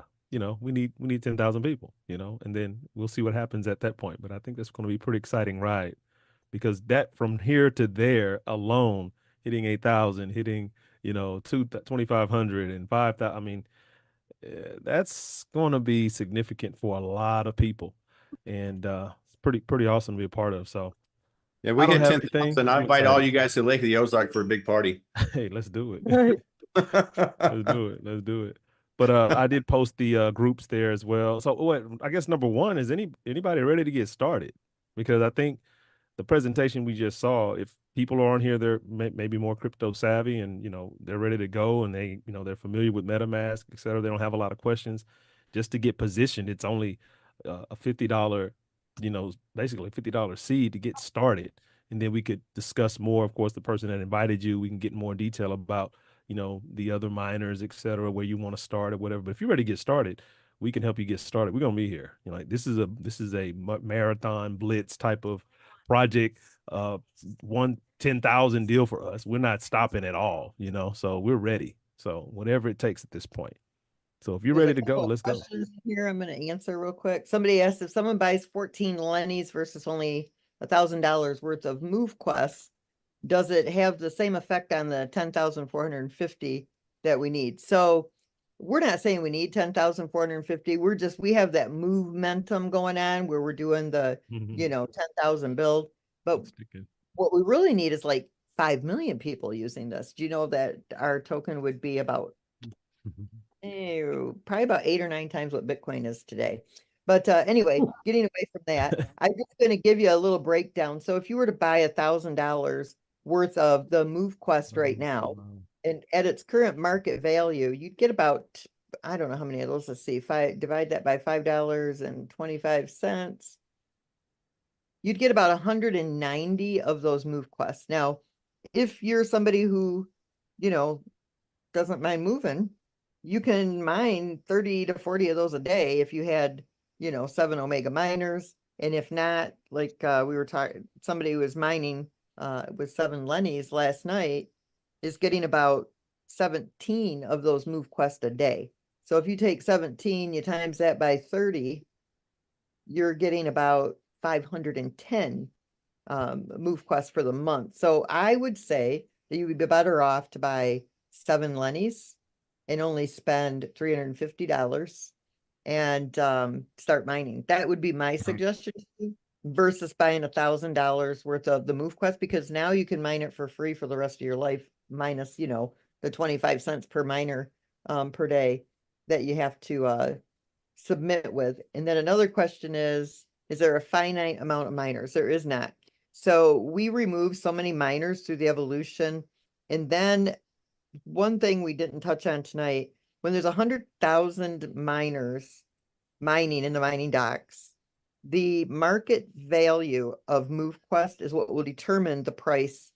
we need 10,000 people, and then we'll see what happens at that point. But I think that's going to be a pretty exciting ride, because that from here to there alone, hitting 8,000, hitting, 2,500 and 5,000, I mean, that's going to be significant for a lot of people, and it's pretty awesome to be a part of. So yeah, we get 10,000. I invite all you guys to Lake of the Ozark for a big party. Hey, let's do it. Let's do it. But I did post the groups there as well. So I guess number one is anybody ready to get started? Because I think the presentation we just saw, if people are on here, they're maybe more crypto savvy, and they're ready to go, and they they're familiar with MetaMask, et cetera. They don't have a lot of questions. Just to get positioned, it's only a $50, basically $50 seed to get started, and then we could discuss more. Of course, the person that invited you, we can get more detail about the other miners, et cetera, where you want to start or whatever. But if you're ready to get started, we can help you get started. We're gonna be here. This is a marathon blitz type of project, 10,000 deal for us. We're not stopping at all, so we're ready. So whatever it takes at this point. So if you're There's ready a to go, couple let's go. questions here I'm going to answer real quick. Somebody asked if someone buys 14 Lennies versus only $1,000 worth of MoveQuest, does it have the same effect on the 10,450 that we need? So we're not saying we need 10,450. We have that momentum going on where we're doing the, Mhm. 10,000 build. But Sticking. what we really need is like 5 million people using this. Do you know that our token would be about probably about 8 or 9 times what Bitcoin is today. But anyway, getting away from that, I'm just going to give you a little breakdown. So if you were to buy $1,000 worth of the MoveQuest right now, and at its current market value, you'd get about, I don't know how many of those. Let's see, if I divide that by $5.25, you'd get about 190 of those MoveQuests. Now, if you're somebody who, doesn't mind moving, you can mine 30 to 40 of those a day if you had, 7 Omega miners. And if not, like we were talking, somebody who was mining with 7 Lennies last night is getting about 17 of those MoveQuest a day. So if you take 17, you times that by 30, you're getting about 510 MoveQuest for the month. So I would say that you would be better off to buy 7 Lennies and only spend $350 and start mining. That would be my suggestion to you, versus buying $1,000 worth of the MoveQuest, because now you can mine it for free for the rest of your life, minus, the 25 cents per miner per day that you have to submit with. And then another question is there a finite amount of miners? There is not. So we remove so many miners through the evolution. And then one thing we didn't touch on tonight, when there's 100,000 miners mining in the mining docks, the market value of MoveQuest is what will determine the price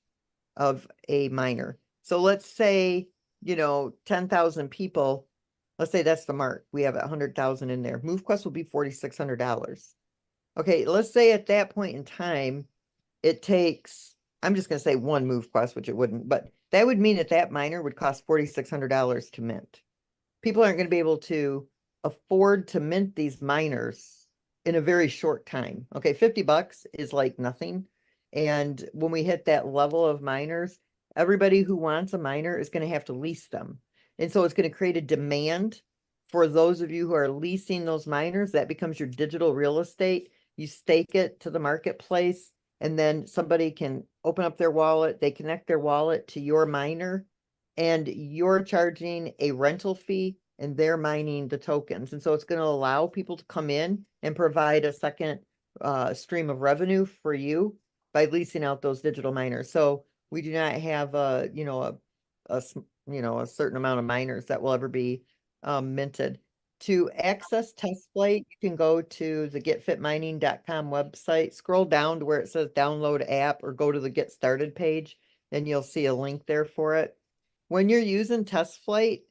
of a miner. So let's say, 10,000 people, let's say that's the mark. We have 100,000 in there. MoveQuest will be $4,600. Okay, let's say at that point in time, it takes, I'm just going to say one MoveQuest, which it wouldn't, but that would mean that miner would cost $4,600 to mint. People aren't going to be able to afford to mint these miners in a very short time. Okay, $50 is like nothing. And when we hit that level of miners, everybody who wants a miner is going to have to lease them. And so it's going to create a demand for those of you who are leasing those miners. That becomes your digital real estate. You stake it to the marketplace, and then somebody can open up their wallet, they connect their wallet to your miner, and you're charging a rental fee and they're mining the tokens. And so it's going to allow people to come in and provide a second stream of revenue for you by leasing out those digital miners. So we do not have a certain amount of miners that will ever be minted. To access TestFlight, you can go to the getfitmining.com website, scroll down to where it says download app, or go to the get started page, and you'll see a link there for it. When you're using TestFlight,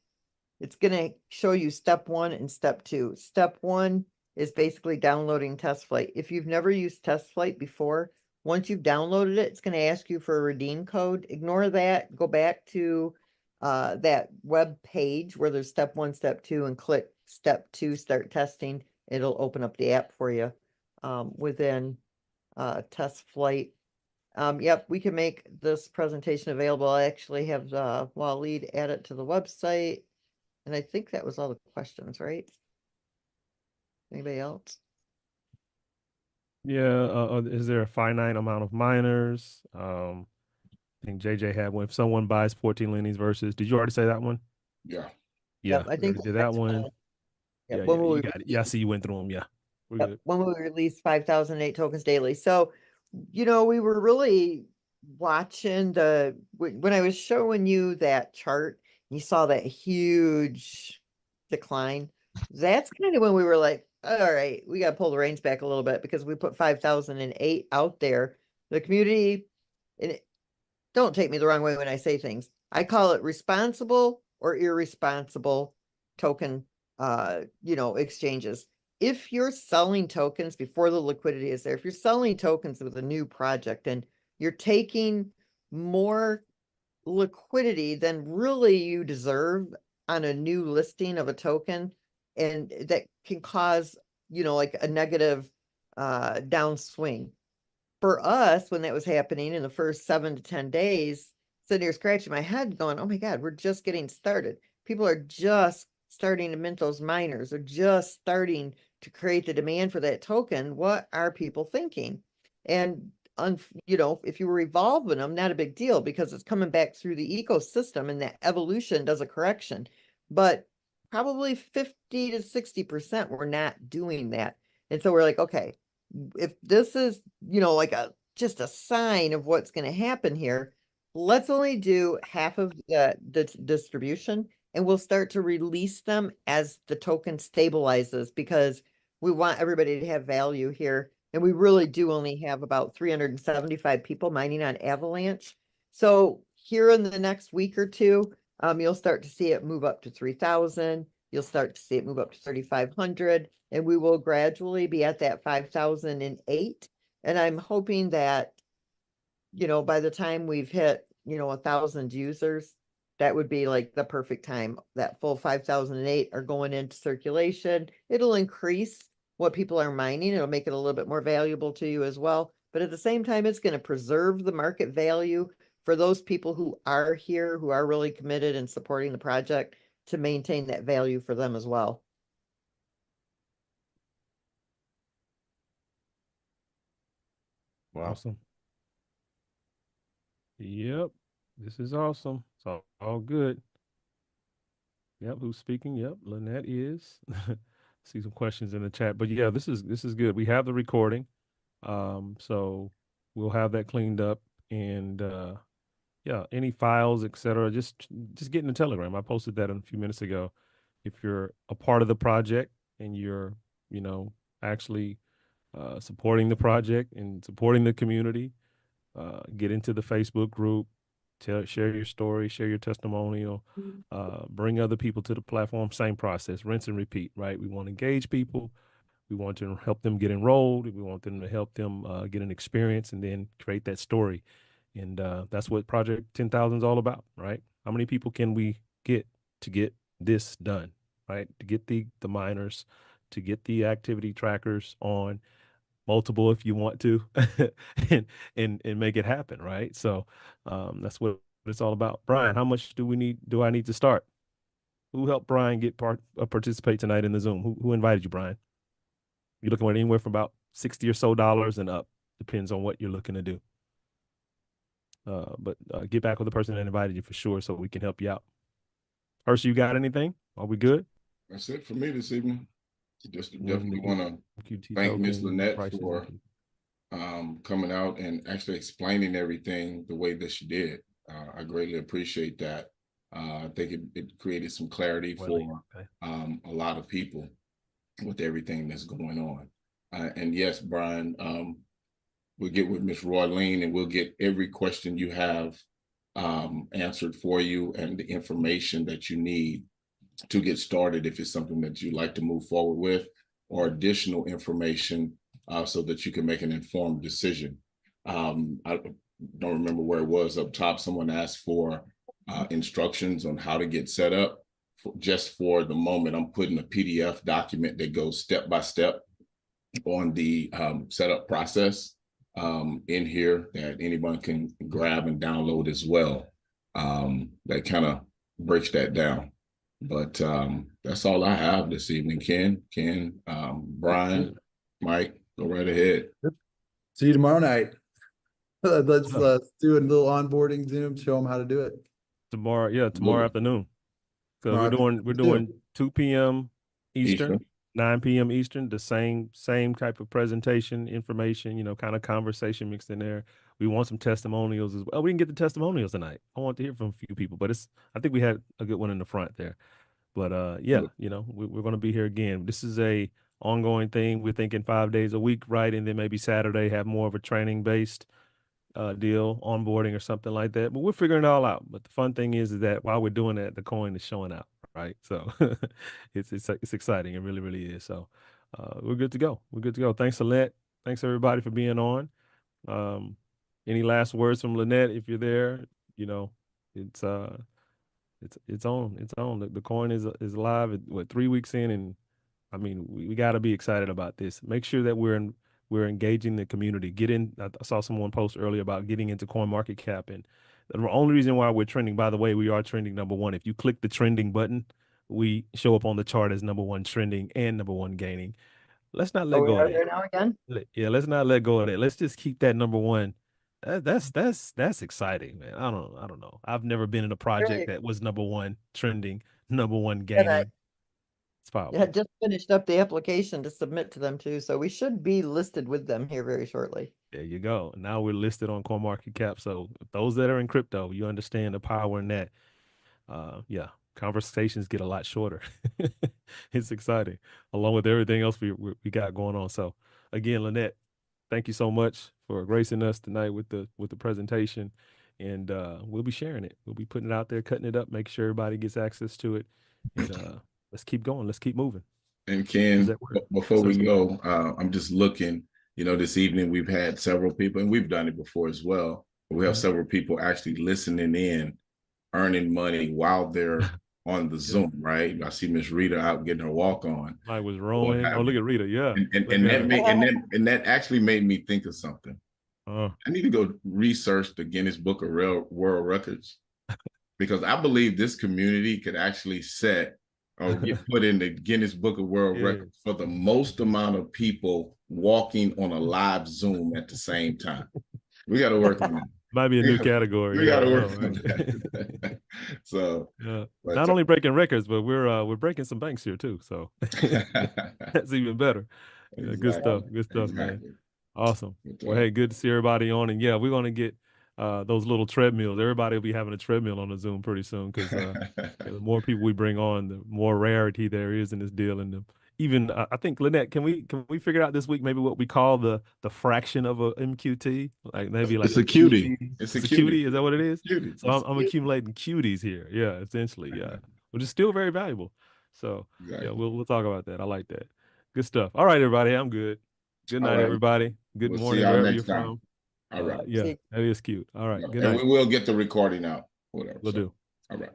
it's going to show you step 1 and step 2. Step 1 is basically downloading TestFlight. If you've never used TestFlight before, once you've downloaded it, it's going to ask you for a redeem code. Ignore that. Go back to that web page where there's step 1, step 2, and click step 2, start testing. It'll open up the app for you within TestFlight. Yep, we can make this presentation available. I actually have Waleed add it to the website. And I think that was all the questions, right? Anybody else? Yeah. Is there a finite amount of miners? I think JJ had one. If someone buys 14 Lennies versus, did you already say that one? Yeah. Yeah. Yep, I think we did that one. Yep, Yeah. when Yeah. we You got it. Yeah. I see you went through them. Yeah. We're Yep, good. when we release 5,008 tokens daily. So, we were really watching when I was showing you that chart, you saw that huge decline. That's kind of when we were like, all right, we got to pull the reins back a little bit, because we put 5,008 out there. The community, and don't take me the wrong way when I say things, I call it responsible or irresponsible token, exchanges. If you're selling tokens before the liquidity is there, if you're selling tokens with a new project and you're taking more liquidity than really you deserve on a new listing of a token, and that can cause, like a negative downswing. For us, when that was happening in the first 7 to 10 days, sitting here scratching my head going, oh my God, we're just getting started. People are just starting to mint those miners. They're just starting to create the demand for that token. What are people thinking? And if you were evolving them, not a big deal, because it's coming back through the ecosystem and that evolution does a correction. But probably 50 to 60% were not doing that. And so we're like, okay, if this is, like just a sign of what's going to happen here, let's only do half of the distribution, and we'll start to release them as the token stabilizes, because we want everybody to have value here. And we really do only have about 375 people mining on Avalanche. So here in the next week or two, you'll start to see it move up to 3,000. You'll start to see it move up to 3,500, and we will gradually be at that 5,008. And I'm hoping that, by the time we've hit, 1,000 users, that would be like the perfect time. That full 5,008 are going into circulation. It'll increase what people are mining. It'll make it a little bit more valuable to you as well. But at the same time, it's going to preserve the market value for those people who are here, who are really committed and supporting the project, to maintain that value for them as well. Wow. Awesome. Yep. This is awesome. It's all good. Yep. Who's speaking? Yep. Lynette is. See some questions in the chat. But yeah, this is good. We have the recording. So we'll have that cleaned up, and yeah, any files, etc. Just get in the Telegram. I posted that a few minutes ago. If you're a part of the project and you're, actually supporting the project and supporting the community, get into the Facebook group, share your story, share your testimonial, bring other people to the platform. Same process, rinse and repeat, right? We want to engage people. We want to help them get enrolled. We want them to help them get an experience and then create that story. And that's what Project 10,000 is all about, right? How many people can we get to get this done, right? To get the miners, to get the activity trackers on, multiple if you want to, and make it happen, right? So that's what it's all about. Brian, how much do I need to start? Who helped Brian get participate tonight in the Zoom? Who invited you, Brian? You're looking at anywhere from about $60 or so and up. Depends on what you're looking to do. But get back with the person that invited you for sure, so we can help you out. Hershey, you got anything? Are we good? That's it for me this evening. Just definitely want to thank Miss Lynette for coming out and actually explaining everything the way that she did. I greatly appreciate that. I think it created some clarity for a lot of people with everything that's going on. And yes, Brian, we'll get with Ms. Roylene and we'll get every question you have answered for you, and the information that you need to get started if it's something that you'd like to move forward with, or additional information so that you can make an informed decision. I don't remember where it was up top. Someone asked for instructions on how to get set up. Just for the moment, I'm putting a PDF document that goes step by step on the setup process in here that anyone can grab and download as well. That kind of breaks that down. But that's all I have this evening. Ken, Brian, Mike, go right ahead. See you tomorrow night. Let's do a little onboarding Zoom, show them how to do it. Tomorrow afternoon. So we're doing 2 p.m. Eastern, 9 p.m. Eastern, the same type of presentation, information, kind of conversation mixed in there. We want some testimonials as well. We didn't get the testimonials tonight. I want to hear from a few people, but I think we had a good one in the front there. But yeah, we're going to be here again. This is a ongoing thing. We're thinking 5 days a week, right? And then maybe Saturday have more of a training based deal, onboarding or something like that. But we're figuring it all out. But the fun thing is that while we're doing that, the coin is showing out, right? So it's exciting. It really, really is. So we're good to go. We're good to go. Thanks, Lynette. Thanks everybody for being on. Any last words from Lynette? If you're there, it's It's on. It's on. The coin is live. What, 3 weeks in, and I mean, we got to be excited about this. Make sure that we're engaging the community. Get in. I saw someone post earlier about getting into CoinMarketCap, and the only reason why we're trending, by the way, we are trending #1. If you click the trending button, we show up on the chart as #1 trending and #1 gaining. Let's not let Oh, we go of are that. there now again? Yeah, let's not let go of that. Let's just keep that #1. That's exciting, man. I don't know. I've never been in a project Very that was #1 trending, #1 And I gaining. It's powerful. had just finished up the application to submit to them too, so we should be listed with them here very shortly. There you go. Now we're listed on CoinMarketCap. So those that are in crypto, you understand the power in that. Yeah, conversations get a lot shorter. It's exciting, along with everything else we got going on. So again, Lynette, thank you so much for gracing us tonight with the presentation, and we'll be sharing it. We'll be putting it out there, cutting it up, make sure everybody gets access to it, and let's keep going. Let's keep moving. And Ken, before we Sir. go, I'm just looking, this evening we've had several people, and we've done it before as well. We have several people actually listening in, earning money while they're on the Zoom, right? I see Miss Rita out getting her walk on. I was rowing. Oh, look at Rita. Yeah. And that actually made me think of something. I need to go research the Guinness Book of World Records, because I believe this community could actually set or get put in the Guinness Book of World Records for the most amount of people walking on a live Zoom at the same time. We got to work on that. Might be a new category. We got to work on that. So, not only breaking records, but we're breaking some banks here too. So that's even better. Exactly. Good stuff. Good stuff, man. Awesome. Well, hey, good to see everybody on, and yeah, we're gonna get those little treadmills. Everybody will be having a treadmill on the Zoom pretty soon, because the more people we bring on, the more rarity there is in this deal. And even I think, Lynette, can we figure out this week maybe what we call the fraction of a MQT? Like maybe like it's a cutie. It's a cutie. Is that what it is? Cutie. So I'm accumulating cuties here. Yeah, essentially. Yeah, which is still very valuable. So yeah, we'll talk about that. I like that. Good stuff. All right, everybody. I'm good. Good night, everybody. Good morning, wherever you're from. All right. Yeah, that is cute. All right. Good and night. we will get the recording out. Whatever. We'll do. All right.